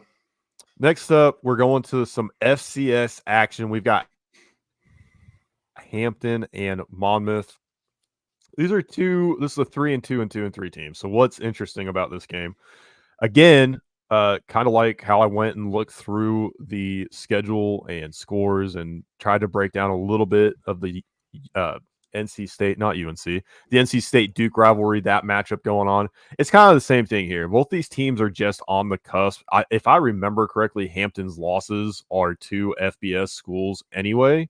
Next up, we're going to some FCS action. We've got Hampton and Monmouth. These are two. This is a 3-2 and 2-3 team. So what's interesting about this game? Again, kind of like how I went and looked through the schedule and scores and tried to break down a little bit of the NC State, not UNC, the NC State Duke rivalry, that matchup going on. It's kind of the same thing here. Both these teams are just on the cusp. If I remember correctly, Hampton's losses are to FBS schools anyway.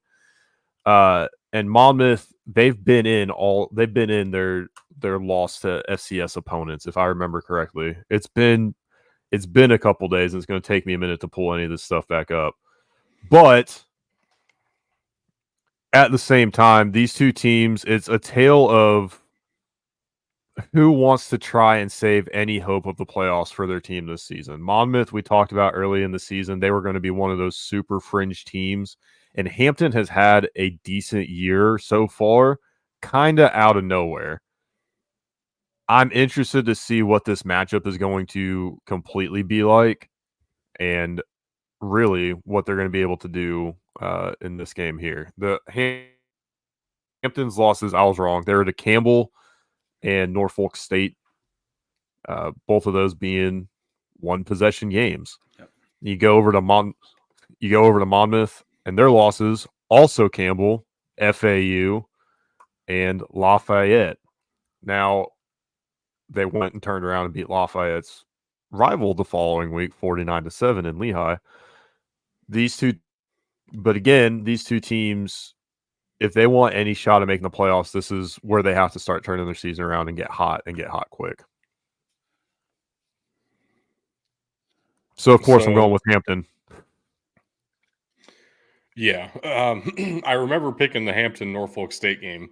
And Monmouth, they've been in their loss to FCS opponents, if I remember correctly. It's been a couple days, and it's going to take me a minute to pull any of this stuff back up. But at the same time, these two teams, it's a tale of who wants to try and save any hope of the playoffs for their team this season. Monmouth, we talked about early in the season, they were going to be one of those super fringe teams. And Hampton has had a decent year so far, kind of out of nowhere. I'm interested to see what this matchup is going to completely be like, and really what they're going to be able to do in this game here. The Hampton's losses, I was wrong. They were to Campbell and Norfolk State, both of those being one possession games. Yep. You go over to Monmouth, and their losses also Campbell, FAU, and Lafayette. Now, they went and turned around and beat Lafayette's rival the following week, 49-7 in Lehigh. These two teams, if they want any shot at making the playoffs, this is where they have to start turning their season around and get hot quick. So, of course, I'm going with Hampton. Yeah. I remember picking the Hampton-Norfolk State game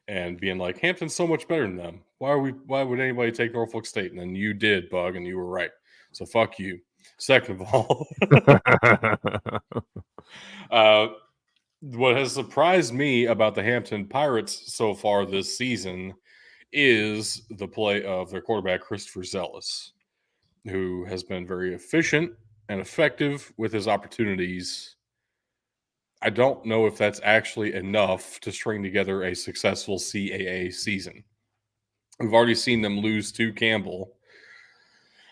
and being like, Hampton's so much better than them. Why would anybody take Norfolk State? And then you did, Bug, and you were right. So fuck you. Second of all, what has surprised me about the Hampton Pirates so far this season is the play of their quarterback, Christopher Zealous, who has been very efficient and effective with his opportunities. I don't know if that's actually enough to string together a successful CAA season. We've already seen them lose to Campbell,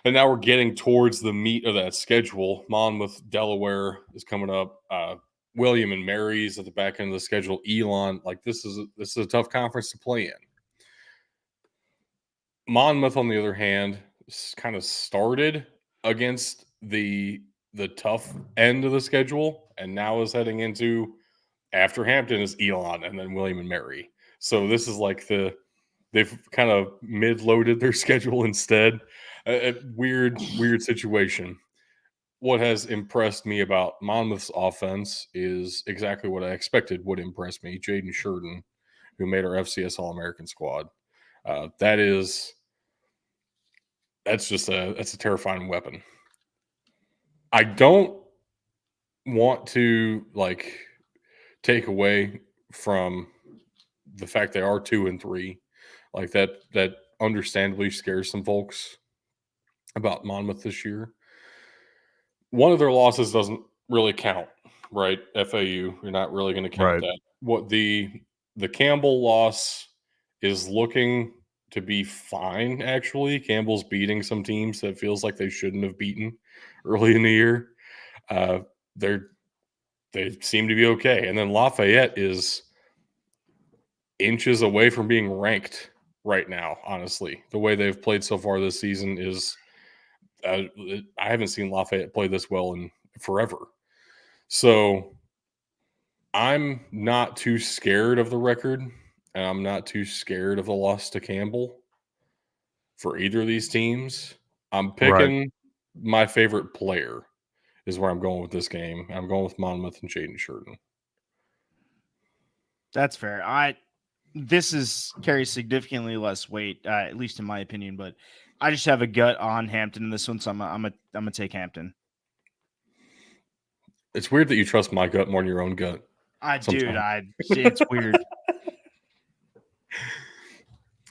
and now we're getting towards the meat of that schedule. Monmouth, Delaware is coming up. William and Mary's at the back end of the schedule. Elon, like this is a tough conference to play in. Monmouth, on the other hand, kind of started against the tough end of the schedule, and now is heading into, after Hampton is Elon and then William and Mary. So this is like they've kind of mid-loaded their schedule instead. A weird situation. What has impressed me about Monmouth's offense is exactly what I expected would impress me. Jaden Sheridan, who made our FCS All-American squad. That's a terrifying weapon. I don't want to take away from the fact they are 2-3. Like that understandably scares some folks about Monmouth this year. One of their losses doesn't really count, right? FAU, you're not really going to count that. What the Campbell loss is looking to be fine, actually. Campbell's beating some teams that feels like they shouldn't have beaten early in the year. They seem to be okay. And then Lafayette is inches away from being ranked right now, honestly. The way they've played so far this season is I haven't seen Lafayette play this well in forever. So I'm not too scared of the record, and I'm not too scared of the loss to Campbell for either of these teams. I'm picking my favorite player is where I'm going with this game. I'm going with Monmouth and Jaden Sheridan. That's fair. This carries significantly less weight, at least in my opinion, but I just have a gut on Hampton in this one, so I'm gonna take Hampton. It's weird that you trust my gut more than your own gut. It's weird.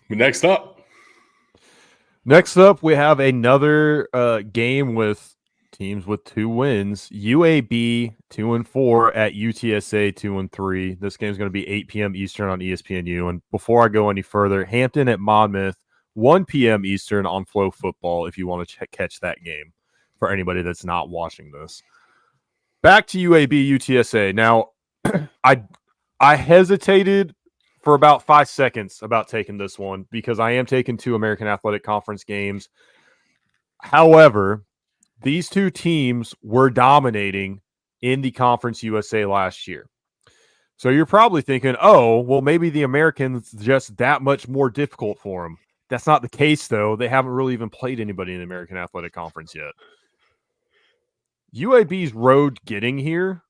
But next up, we have another game with teams with 2 wins. UAB 2-4 at UTSA 2-3. This game is going to be 8 p.m. Eastern on ESPNU. And before I go any further, Hampton at Monmouth, 1 p.m. Eastern on Flow Football, if you want to catch that game for anybody that's not watching this. Back to UAB UTSA. Now, I hesitated for about 5 seconds about taking this one because I am taking 2 American Athletic Conference games. However, these 2 teams were dominating in the Conference USA last year. So you're probably thinking, oh, well, maybe the Americans just that much more difficult for them. That's not the case, though. They haven't really even played anybody in the American Athletic Conference yet. UAB's road getting here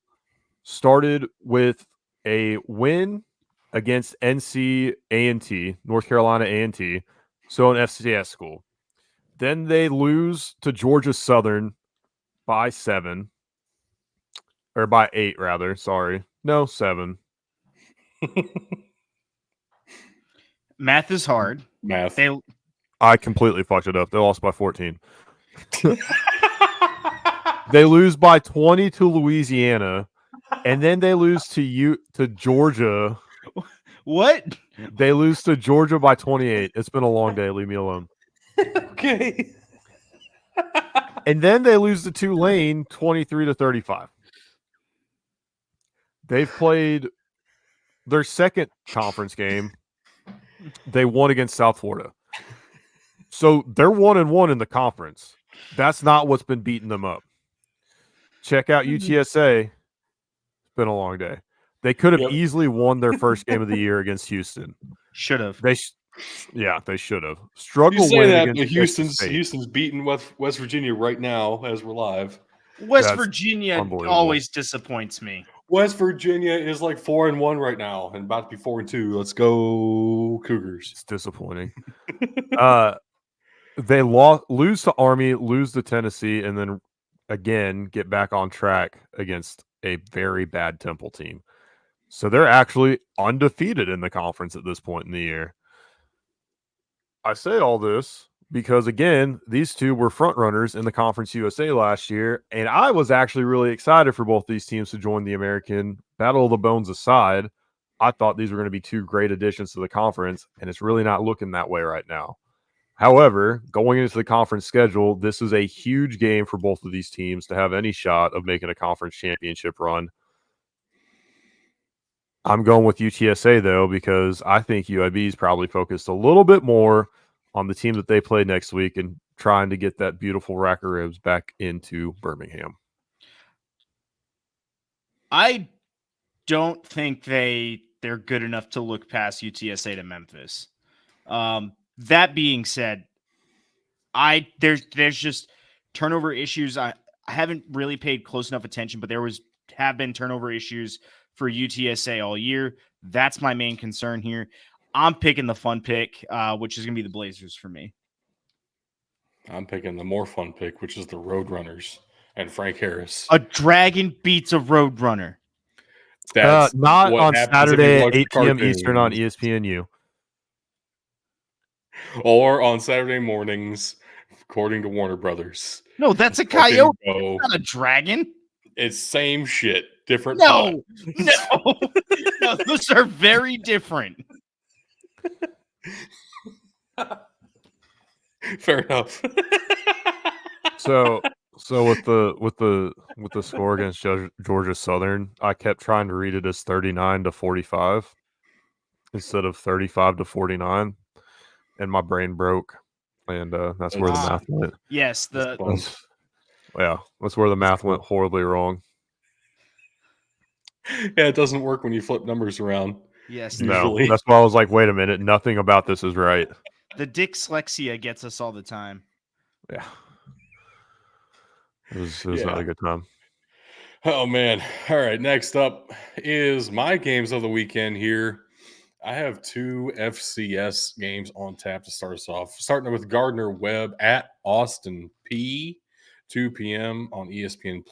started with a win against NC A&T, North Carolina A&T, so an FCS school. Then they lose to Georgia Southern by 7, or by 8, rather. Sorry. No, 7. Math is hard. Math. I completely fucked it up. They lost by 14. They lose by 20 to Louisiana, and then they lose to Georgia. What? They lose to Georgia by 28. It's been a long day. Leave me alone. Okay. And then they lose to Tulane 23-35. They've played their second conference game. They won against South Florida. So they're 1-1 in the conference. That's not what's been beating them up. Check out UTSA. It's been a long day. They could have easily won their first game of the year against Houston. Should have. They should have. Struggle You say win that, against but Houston's beating West Virginia right now as we're live. West Virginia always disappoints me. West Virginia is like 4-1 right now and about to be 4-2. Let's go Cougars. It's disappointing. They lose to Army, lose to Tennessee, and then again get back on track against a very bad Temple team. So they're actually undefeated in the conference at this point in the year. I say all this because, again, these 2 were front runners in the Conference USA last year, and I was actually really excited for both these teams to join the American. Battle of the Bones aside, I thought these were going to be 2 great additions to the conference, and it's really not looking that way right now. However, going into the conference schedule, this is a huge game for both of these teams to have any shot of making a conference championship run. I'm going with UTSA, though, because I think UIB is probably focused a little bit more on the team that they play next week and trying to get that beautiful rack of ribs back into Birmingham. I don't think they're good enough to look past UTSA to Memphis. That being said, there's just turnover issues. I haven't really paid close enough attention, but have been turnover issues for UTSA all year. That's my main concern here. I'm picking the fun pick, which is going to be the Blazers for me. I'm picking the more fun pick, which is the Roadrunners and Frank Harris. A dragon beats a Roadrunner. That's not on Saturday at 8 p.m. Eastern on ESPNU. Or on Saturday mornings, according to Warner Brothers. No, that's a coyote. It's not a dragon. It's same shit, different. No, those are very different. Fair enough. So with the score against Georgia Southern, I kept trying to read it as 39-45 instead of 35-49, and my brain broke, and that's where the math went. Yes, that's where the math went horribly wrong. Yeah, it doesn't work when you flip numbers around. Yes, usually. No, that's why I was like, wait a minute, nothing about this is right. The dyslexia gets us all the time. Yeah. It was not a good time. Oh, man. All right, next up is my games of the weekend here. I have 2 FCS games on tap to start us off. Starting with Gardner Webb at Austin Peay, 2 p.m. on ESPN+.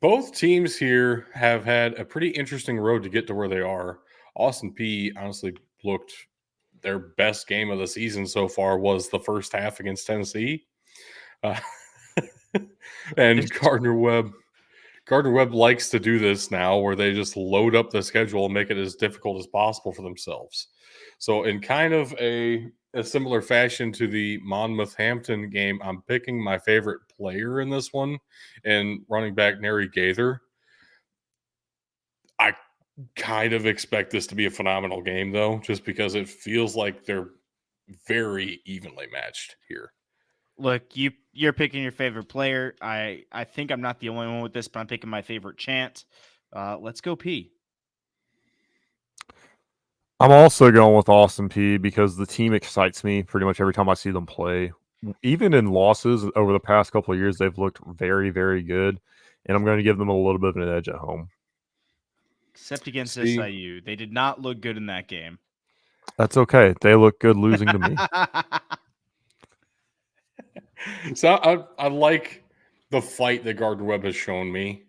Both teams here have had a pretty interesting road to get to where they are. Austin Peay honestly looked their best game of the season so far was the first half against Tennessee. And Gardner Webb likes to do this now where they just load up the schedule and make it as difficult as possible for themselves. So in kind of a similar fashion to the Monmouth-Hampton game, I'm picking my favorite player in this one and running back Nary Gaither. kind of expect this to be a phenomenal game, though, just because it feels like they're very evenly matched here. Look, you're picking your favorite player. I think I'm not the only one with this, but I'm picking my favorite chant. Let's go P. I'm also going with Austin P because the team excites me pretty much every time I see them play. Even in losses over the past couple of years, they've looked very, very good, and I'm going to give them a little bit of an edge at home. Except against See? SIU. They did not look good in that game. That's okay. They look good losing to me. So I like the fight that Gardner Webb has shown me,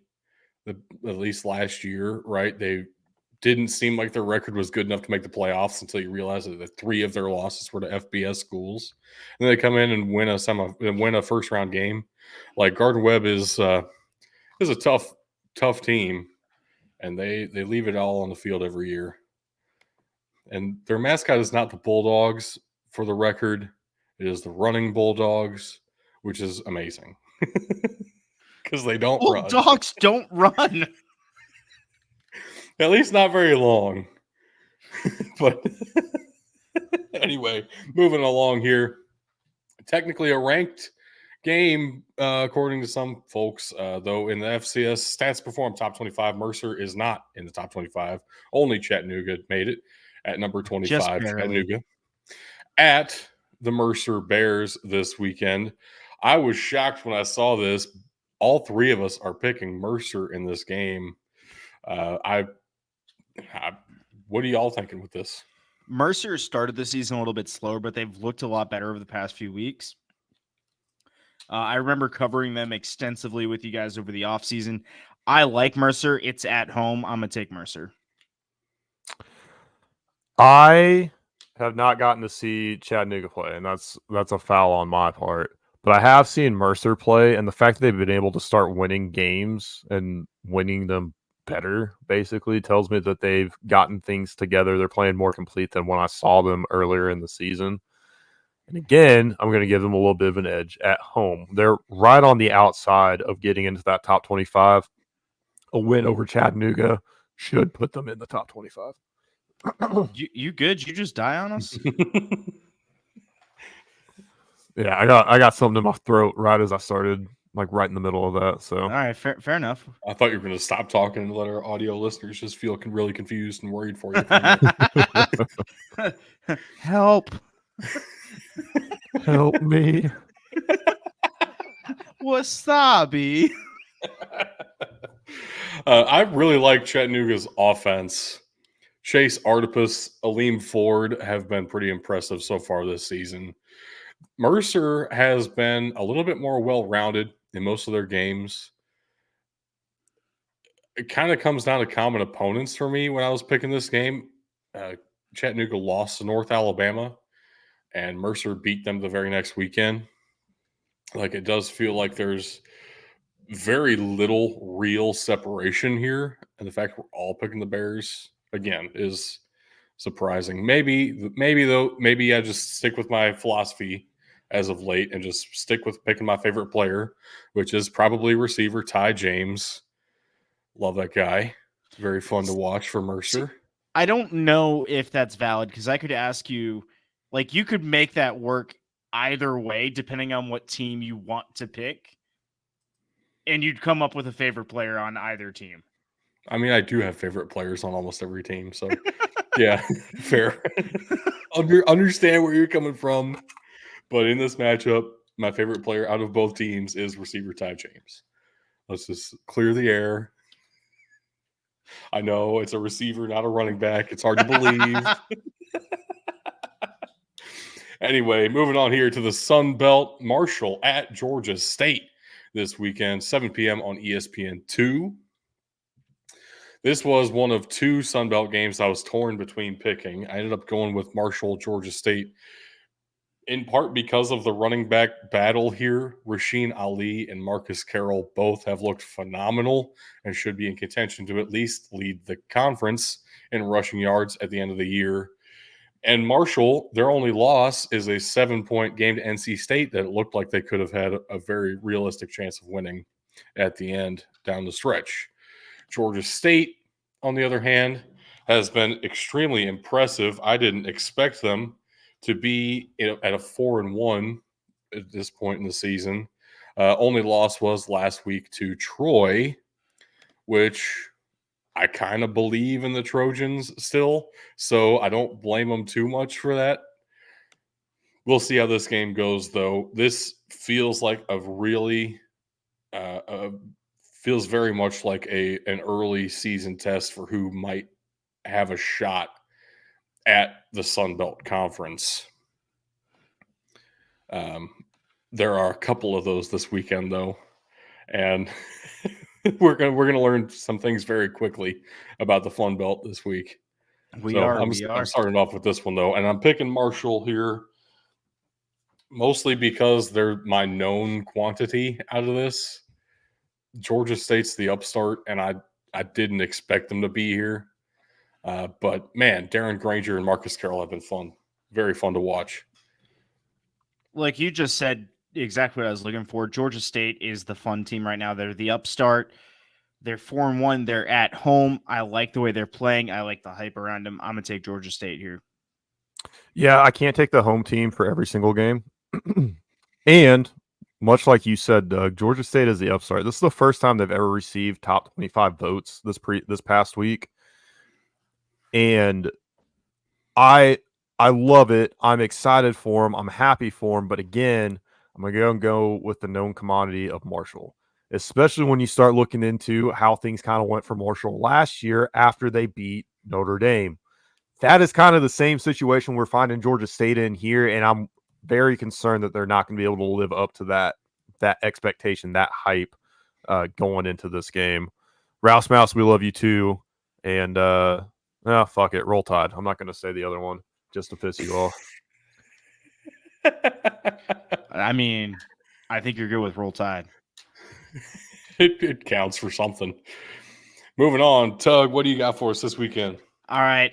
at least last year, right? They didn't seem like their record was good enough to make the playoffs until you realize that 3 of their losses were to FBS schools. And then they come in and win a first round game. Like Gardner Webb is a tough team, and they leave it all on the field every year. And their mascot is not the Bulldogs, for the record. It is the Running Bulldogs, which is amazing because they don't run. Bulldogs don't run. At least not very long. But anyway, moving along here. Technically a ranked game, according to some folks, though in the FCS stats perform top 25, Mercer is not in the top 25. Only Chattanooga made it at number 25. Chattanooga at the Mercer Bears this weekend. I was shocked when I saw this. All 3 of us are picking Mercer in this game. What are y'all thinking with this? Mercer started the season a little bit slower, but they've looked a lot better over the past few weeks. I remember covering them extensively with you guys over the offseason. I like Mercer. It's at home. I'm going to take Mercer. I have not gotten to see Chattanooga play, and that's a foul on my part. But I have seen Mercer play, and the fact that they've been able to start winning games and winning them better basically tells me that they've gotten things together. They're playing more complete than when I saw them earlier in the season. And again, I'm going to give them a little bit of an edge at home. They're right on the outside of getting into that top 25. A win over Chattanooga should put them in the top 25. You good? You just die on us? Yeah, I got something in my throat right as I started, like right in the middle of that. So all right, fair enough. I thought you were going to stop talking and let our audio listeners just feel really confused and worried for you. Help. Help me. Wasabi. I really like Chattanooga's offense. Chase Artipus, Aleem Ford have been pretty impressive so far this season. Mercer has been a little bit more well-rounded in most of their games. It kind of comes down to common opponents for me when I was picking this game. Chattanooga lost to North Alabama, and Mercer beat them the very next weekend. Like, it does feel like there's very little real separation here, and the fact we're all picking the Bears again is surprising. Maybe I just stick with my philosophy as of late and just stick with picking my favorite player, which is probably receiver Ty James. Love that guy. Very fun to watch for Mercer. I don't know if that's valid because I could ask you, like, you could make that work either way depending on what team you want to pick, and you'd come up with a favorite player on either team. I mean, I do have favorite players on almost every team, so yeah, fair. Understand where you're coming from, but in this matchup, my favorite player out of both teams is receiver Ty James. Let's just clear the air. I know it's a receiver, not a running back. It's hard to believe. Anyway, moving on here to the Sun Belt. Marshall at Georgia State this weekend, 7 p.m. on ESPN2. This was one of 2 Sun Belt games I was torn between picking. I ended up going with Marshall, Georgia State, in part because of the running back battle here. Rasheen Ali and Marcus Carroll both have looked phenomenal and should be in contention to at least lead the conference in rushing yards at the end of the year. And Marshall, their only loss is a 7-point game to NC State that it looked like they could have had a very realistic chance of winning at the end down the stretch. Georgia State on the other hand, has been extremely impressive. I didn't expect them to be at a 4-1 at this point in the season. Only loss was last week to Troy, which I kind of believe in the Trojans still, so I don't blame them too much for that. We'll see how this game goes, though. This feels like a really feels very much like an early season test for who might have a shot at the Sun Belt Conference. There are a couple of those this weekend, though, and we're gonna learn some things very quickly about the Fun Belt this week. I'm starting off with this one though, and I'm picking Marshall here mostly because they're my known quantity out of this. Georgia State's the upstart, and I didn't expect them to be here. But man, Darren Granger and Marcus Carroll have been fun. Very fun to watch. Like you just said, exactly what I was looking for. Georgia State is the fun team right now. They're the upstart. They're 4-1. They're at home. I like the way they're playing. I like the hype around them. I'm going to take Georgia State here. Yeah, I can't take the home team for every single game. And much like you said, Doug, Georgia State is the upstart. This is the first time they've ever received top 25 votes this past week. And I love it. I'm excited for them. I'm happy for them. But again, I'm going to go with the known commodity of Marshall, especially when you start looking into how things kind of went for Marshall last year after they beat Notre Dame. That is kind of the same situation we're finding Georgia State in here, and I'm very concerned that they're not going to be able to live up to that expectation, that hype going into this game. Rouse Mouse, we love you too. And fuck it, Roll Tide. I'm not going to say the other one just to piss you off. I mean, I think you're good with Roll Tide. It counts for something. Moving on, Tug, what do you got for us this weekend? All right,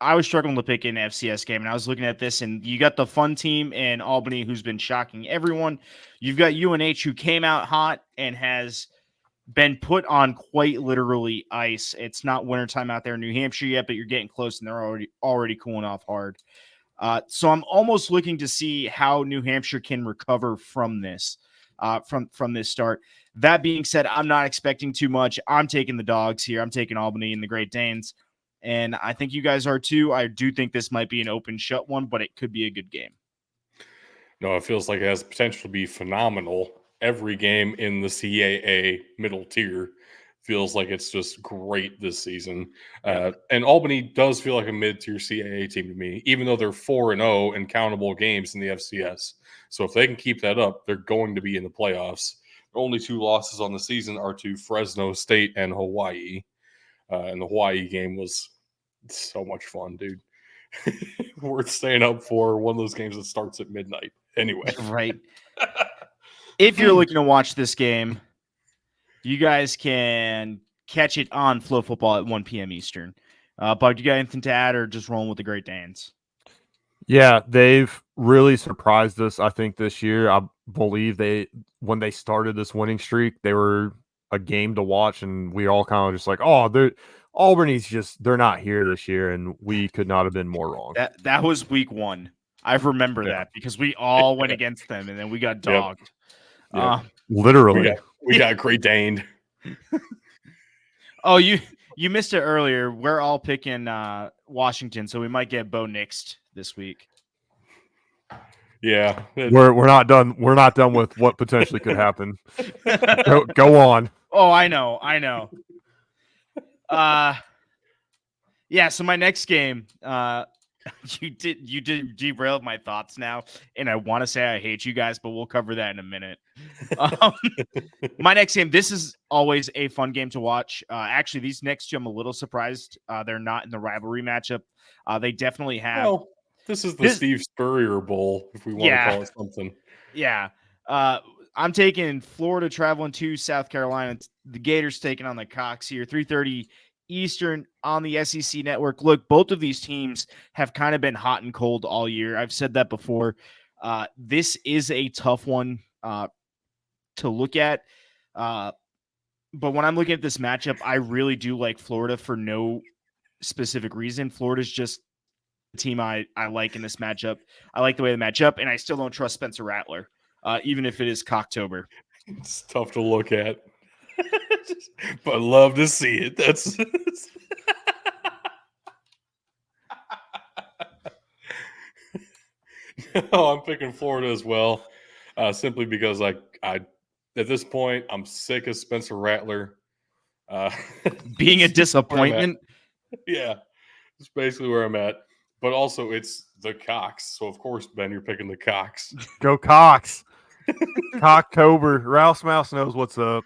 I was struggling to pick an FCS game, and I was looking at this, and you got the fun team in Albany who's been shocking everyone. You've got UNH who came out hot and has been put on quite literally ice. It's not wintertime out there in New Hampshire yet, but you're getting close, and they're already cooling off hard. So I'm almost looking to see how New Hampshire can recover from this, from this start. That being said, I'm not expecting too much. I'm taking the dogs here. I'm taking Albany and the Great Danes. And I think you guys are too. I do think this might be an open shut one, but it could be a good game. No, it feels like it has potential to be phenomenal. Every game in the CAA middle tier feels like it's just great this season. And Albany does feel like a mid-tier CAA team to me, even though they're 4-0 in countable games in the FCS. So if they can keep that up, they're going to be in the playoffs. The only two losses on the season are to Fresno State and Hawaii. And the Hawaii game was so much fun, dude. Worth staying up for, one of those games that starts at midnight. Anyway. Right. If you're looking to watch this game, you guys can catch it on Flow Football at 1 p.m. Eastern. Bud, you got anything to add or just rolling with the Great Danes? Yeah, they've really surprised us, I think, this year. I believe when they started this winning streak, they were a game to watch, and we all kind of just like, Albany's they're not here this year, and we could not have been more wrong. That was week 1. I remember that because we all went against them, and then we got dogged. Yep. Literally. We got Great Dane. Oh, you missed it earlier. We're all picking Washington, so we might get Bo Nixed this week. Yeah, we're not done. We're not done with what potentially could happen. Go on. Oh, I know. Yeah. So my next game, you did derail my thoughts now, and I want to say I hate you guys, but we'll cover that in a minute. My next game, this is always a fun game to watch. Actually, these next two, I'm a little surprised they're not in the rivalry matchup. They definitely have. Well, this is the Steve Spurrier Bowl, if we want to call it something. Yeah. I'm taking Florida traveling to South Carolina. The Gators taking on the Cox here, 3:30 Eastern on the SEC network. Look, both of these teams have kind of been hot and cold all year. I've said that before. This is a tough one to look at. But when I'm looking at this matchup, I really do like Florida for no specific reason. Florida's just the team I like in this matchup. I like the way they match up, and I still don't trust Spencer Rattler, even if it is Cocktober. It's tough to look at, but I love to see it. That's I'm picking Florida as well, simply because I at this point I'm sick of Spencer Rattler. Being a It's where I'm at. disappointment. Yeah, it's basically where I'm at. But also, it's the Cox. So of course, Ben, you're picking the Cox. Go Cox. Cocktober. Rouse Mouse knows what's up.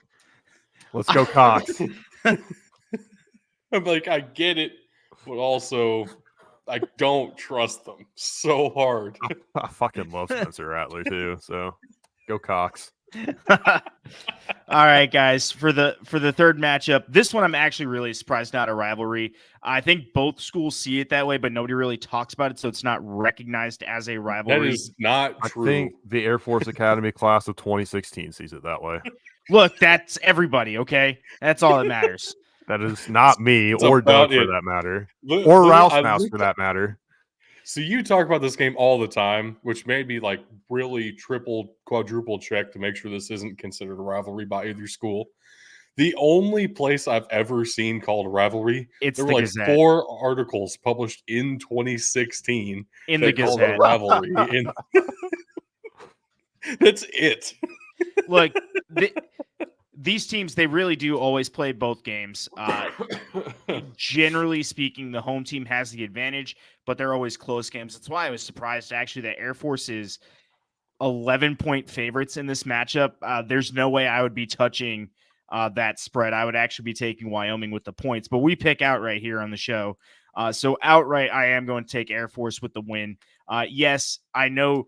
Let's go Cox. I'm like, I get it, but also I don't trust them so hard. I fucking love Spencer Rattler too. So go Cox. All right, guys. For the third matchup, this one I'm actually really surprised not a rivalry. I think both schools see it that way, but nobody really talks about it, so it's not recognized as a rivalry. That is not I true. think the Air Force Academy class of 2016 sees it that way. Look, that's everybody, okay? That's all that matters. That is not me It's or Doug about for it. that matter. Look, Or Rouse I Mouse looked for that matter. So you talk about this game all the time, which made me like really triple, quadruple check to make sure this isn't considered a rivalry by either school. The only place I've ever seen called a rivalry, It's there the were like Gazette. 4 articles published in 2016 In that the called it a Gazette. rivalry. That's it. Look, these teams, they really do always play both games. Generally speaking, the home team has the advantage, but they're always close games. That's why I was surprised, actually, that Air Force is 11-point favorites in this matchup. There's no way I would be touching that spread. I would actually be taking Wyoming with the points, but we pick outright here on the show. So outright, I am going to take Air Force with the win. Yes, I know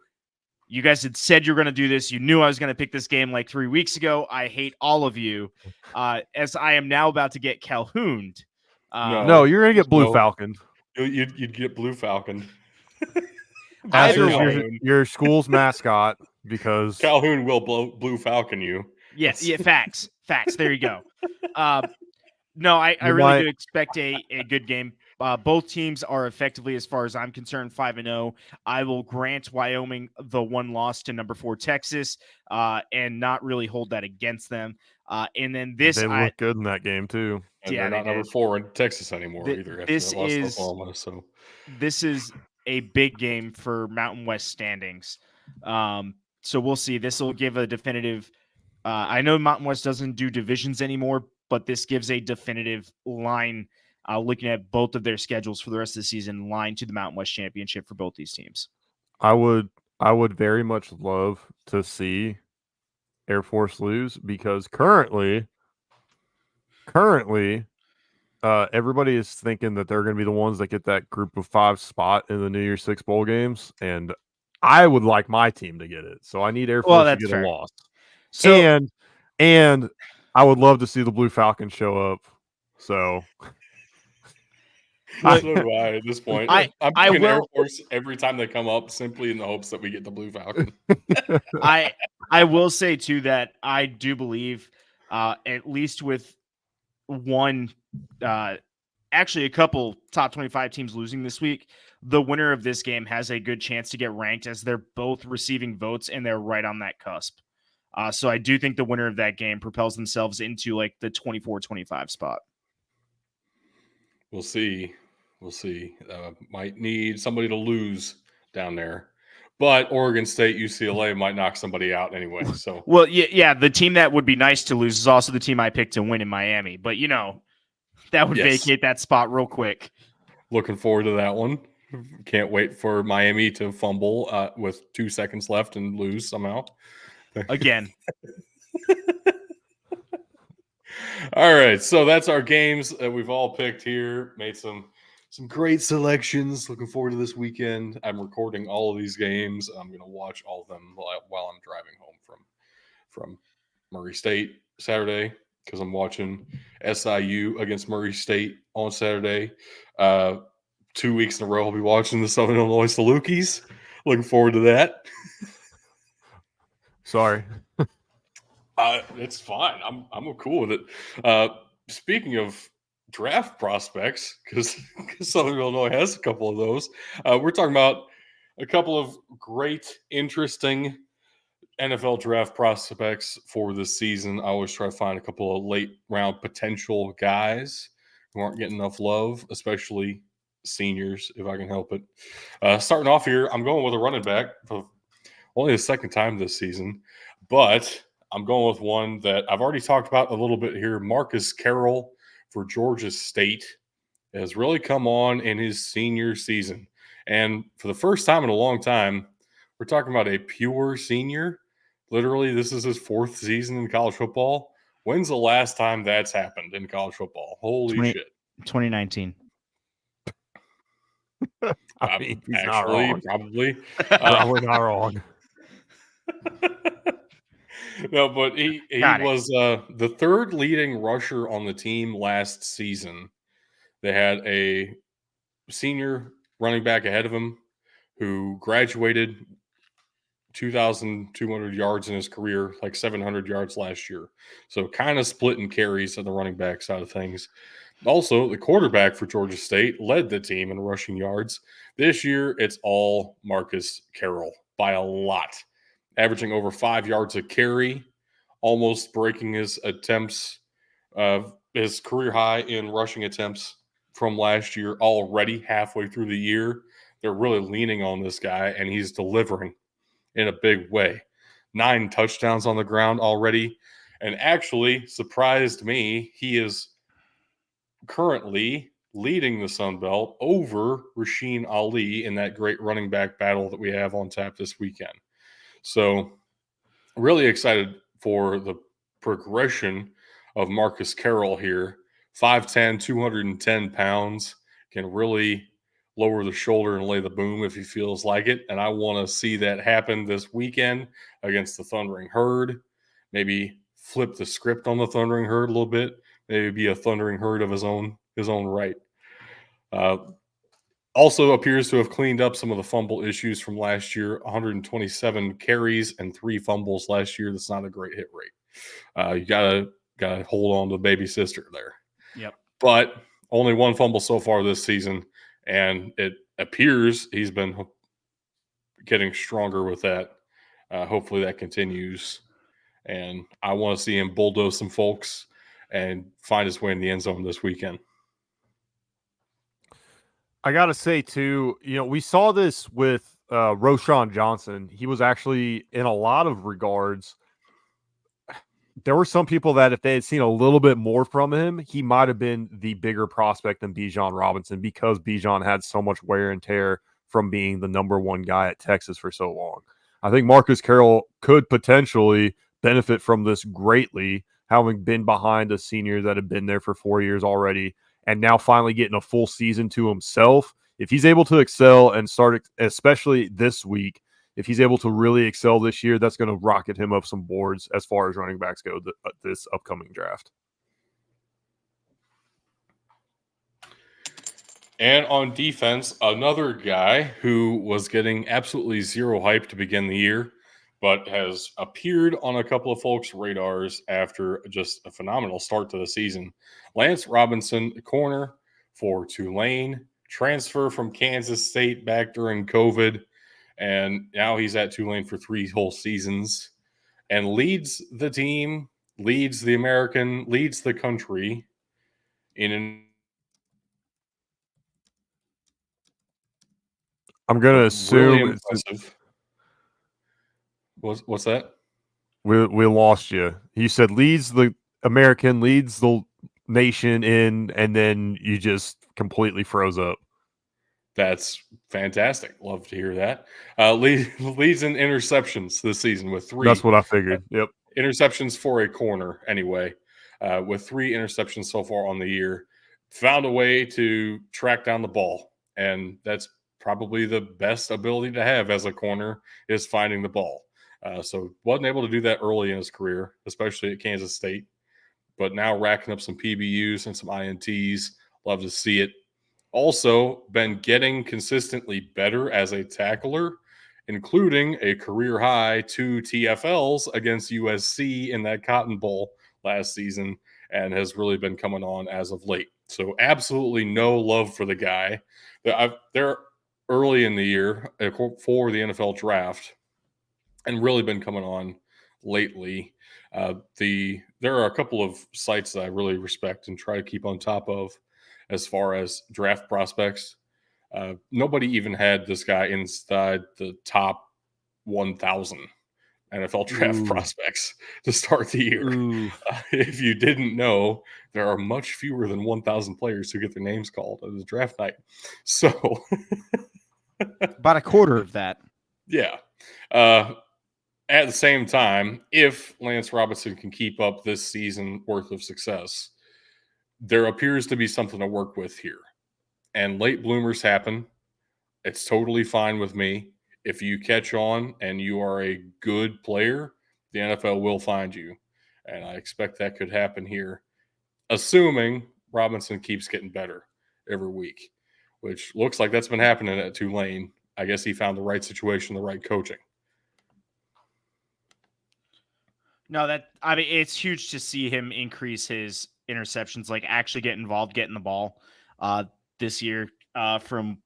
you guys had said you're going to do this. You knew I was going to pick this game like 3 weeks ago. I hate all of you, as I am now about to get Calhouned. No, you're going to get Blue Falcon. You'd get Blue Falcon. As your school's mascot, because Calhoun will Blue Falcon you. Yes, yeah, facts. There you go. No, I really do expect a good game. Both teams are effectively, as far as I'm concerned, 5-0. I will grant Wyoming the one loss to number 4 Texas, and not really hold that against them. And then this, they look good in that game too. And they're not number 4 in Texas anymore either. This is Oklahoma, so this is a big game for Mountain West standings. So we'll see. This will give a definitive. I know Mountain West doesn't do divisions anymore, but this gives a definitive line, looking at both of their schedules for the rest of the season, line to the Mountain West Championship for both these teams. I would very much love to see Air Force lose, because currently, everybody is thinking that they're going to be the ones that get that group of 5 spot in the New Year's 6 bowl games, and I would like my team to get it. So I need Air Force to get a loss. So, and I would love to see the Blue Falcon show up. So so do I at this point. I'm picking Air Force every time they come up, simply in the hopes that we get the Blue Falcon. I will say too that I do believe, at least with one, actually a couple top 25 teams losing this week, the winner of this game has a good chance to get ranked, as they're both receiving votes and they're right on that cusp. So I do think the winner of that game propels themselves into like the 24-25 spot. We'll see. Might need somebody to lose down there, but Oregon State, UCLA might knock somebody out anyway. So, well, yeah, the team that would be nice to lose is also the team I picked to win in Miami. But that would vacate that spot real quick. Looking forward to that one. Can't wait for Miami to fumble with 2 seconds left and lose somehow. Again. All right, so that's our games that we've all picked here. Made some great selections. Looking forward to this weekend. I'm recording all of these games. I'm going to watch all of them while I'm driving home from Murray State Saturday, because I'm watching SIU against Murray State on Saturday. 2 weeks in a row, I'll be watching the Southern Illinois Salukis. Looking forward to that. Sorry. It's fine. I'm cool with it. Speaking of draft prospects, because Southern Illinois has a couple of those, we're talking about a couple of great, interesting NFL draft prospects for this season. I always try to find a couple of late round potential guys who aren't getting enough love, especially seniors, if I can help it. Starting off here, I'm going with a running back for only the second time this season, but I'm going with one that I've already talked about a little bit here. Marcus Carroll for Georgia State has really come on in his senior season. And for the first time in a long time, we're talking about a pure senior. Literally, this is his fourth season in college football. When's the last time that's happened in college football? Holy shit. 2019. I mean, he's not Actually, wrong. probably. Probably not wrong. No, but he Got it. was the third leading rusher on the team last season. They had a senior running back ahead of him who graduated 2,200 yards in his career, like 700 yards last year. So kind of splitting carries on the running back side of things. Also, the quarterback for Georgia State led the team in rushing yards. This year, it's all Marcus Carroll by a lot, averaging over 5 yards a carry, almost breaking his attempts, his career high in rushing attempts from last year already halfway through the year. They're really leaning on this guy, and he's delivering in a big way. 9 touchdowns on the ground already. And actually surprised me, he is currently leading the Sun Belt over Rasheen Ali in that great running back battle that we have on tap this weekend. So really excited for the progression of Marcus Carroll here. 5'10", 210 pounds, can really lower the shoulder and lay the boom if he feels like it. And I want to see that happen this weekend against the Thundering Herd. Maybe flip the script on the Thundering Herd a little bit. Maybe be a Thundering Herd of his own right. Also appears to have cleaned up some of the fumble issues from last year. 127 carries and 3 fumbles last year. That's not a great hit rate. You gotta hold on to baby sister there. Yep. But only 1 fumble so far this season, and it appears he's been getting stronger with that. Hopefully that continues, and I want to see him bulldoze some folks and find his way in the end zone this weekend. I gotta say too, we saw this with Roschon Johnson. He was actually, in a lot of regards, there were some people that if they had seen a little bit more from him, he might have been the bigger prospect than Bijan Robinson, because Bijan had so much wear and tear from being the number 1 guy at Texas for so long. I think Marcus Carroll could potentially benefit from this greatly, having been behind a senior that had been there for 4 years already, and now finally getting a full season to himself. If he's able to excel and start, especially this week, if he's able to really excel this year, that's going to rocket him up some boards as far as running backs go this upcoming draft. And on defense, another guy who was getting absolutely zero hype to begin the year, but has appeared on a couple of folks' radars after just a phenomenal start to the season. Lance Robinson, corner for Tulane, transfer from Kansas State back during COVID, and now he's at Tulane for 3 whole seasons and leads the team, leads the American, leads the country in an I'm going to assume really impressive. What's that? We lost you. You said leads the American, leads the nation in, and then you just completely froze up. That's fantastic. Love to hear that. Leads in interceptions this season with 3. That's what I figured. Yep. Interceptions for a corner, anyway, with 3 interceptions so far on the year. Found a way to track down the ball, and that's probably the best ability to have as a corner, is finding the ball. So wasn't able to do that early in his career, especially at Kansas State, but now racking up some PBUs and some INTs. Love to see it. Also been getting consistently better as a tackler including a career high 2 TFLs against USC in that Cotton Bowl last season, and has really been coming on as of late. So absolutely no love for the guy. They're early in the year for the NFL draft, and really been coming on lately. There are a couple of sites that I really respect and try to keep on top of as far as draft prospects. Nobody even had this guy inside the top 1,000 NFL draft prospects to start the year. If you didn't know, there are much fewer than 1,000 players who get their names called at the draft night. So about a quarter of that. Yeah. At the same time, if Lance Robinson can keep up this season worth of success, there appears to be something to work with here. And late bloomers happen. It's totally fine with me. If you catch on and you are a good player, the NFL will find you. And I expect that could happen here, assuming Robinson keeps getting better every week, which looks like that's been happening at Tulane. I guess he found the right situation, the right coaching. No, it's huge to see him increase his interceptions, like actually get involved, getting the ball this year from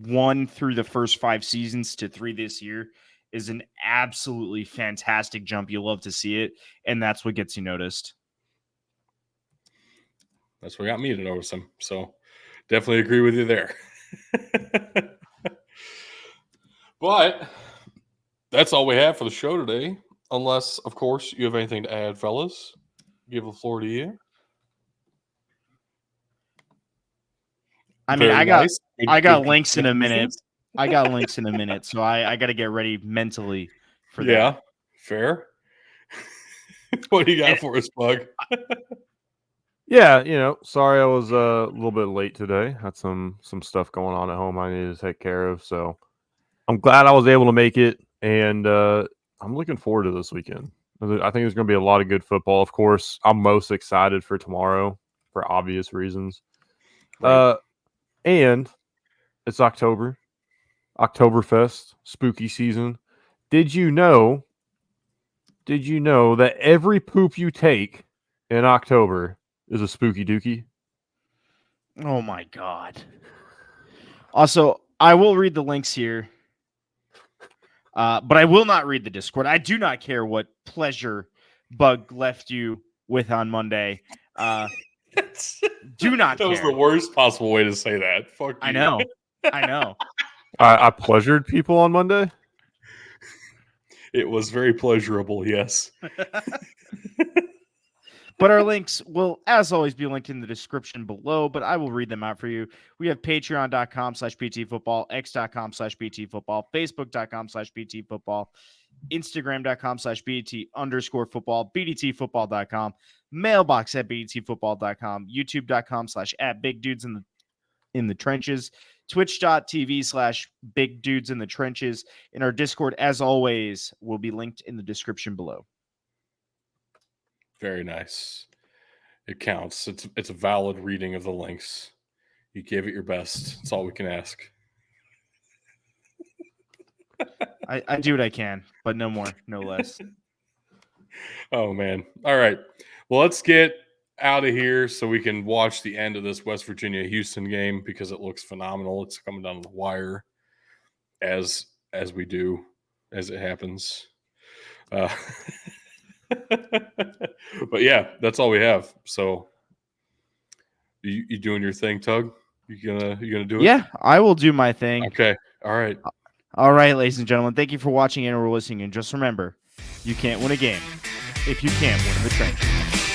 1 through the first 5 seasons to 3 this year is an absolutely fantastic jump. You love to see it, and that's what gets you noticed. That's what got me to notice him. So definitely agree with you there. But that's all we have for the show today. Unless, of course, you have anything to add, fellas. Give the floor to you. I mean, I got links in a minute. I got links in a minute, so I got to get ready mentally for that. Yeah, fair. What do you got for us, Bug? Yeah, sorry I was a little bit late today. Had some stuff going on at home I needed to take care of, so I'm glad I was able to make it, and I'm looking forward to this weekend. I think there's going to be a lot of good football. Of course, I'm most excited for tomorrow for obvious reasons. Right. And it's October. Oktoberfest, spooky season. Did you know that every poop you take in October is a spooky dookie? Oh my God. Also, I will read the links here. But I will not read the Discord. I do not care what pleasure Bug left you with on Monday. Do not care. That was the worst possible way to say that. Fuck you. I know. I pleasured people on Monday? It was very pleasurable, yes. But our links will, as always, be linked in the description below, but I will read them out for you. We have patreon.com/btfootball, x.com/btfootball, facebook.com/btfootball, instagram.com/bt_football, bdtfootball.com, mailbox@bdtfootball.com, youtube.com/@bigdudesinthetrenches, twitch.tv/bigdudesinthetrenches, and our Discord, as always, will be linked in the description below. Very nice. It counts. It's a valid reading of the links. You gave it your best. That's all we can ask. I do what I can, but no more, no less. Oh, man. All right. Well, let's get out of here so we can watch the end of this West Virginia-Houston game because it looks phenomenal. It's coming down to the wire as we do, as it happens. But yeah, that's all we have. So you doing your thing, Tug? You gonna do it? Yeah, I will do my thing. Okay. All right, ladies and gentlemen. Thank you for watching and or listening. And just remember, you can't win a game if you can't win in the trenches.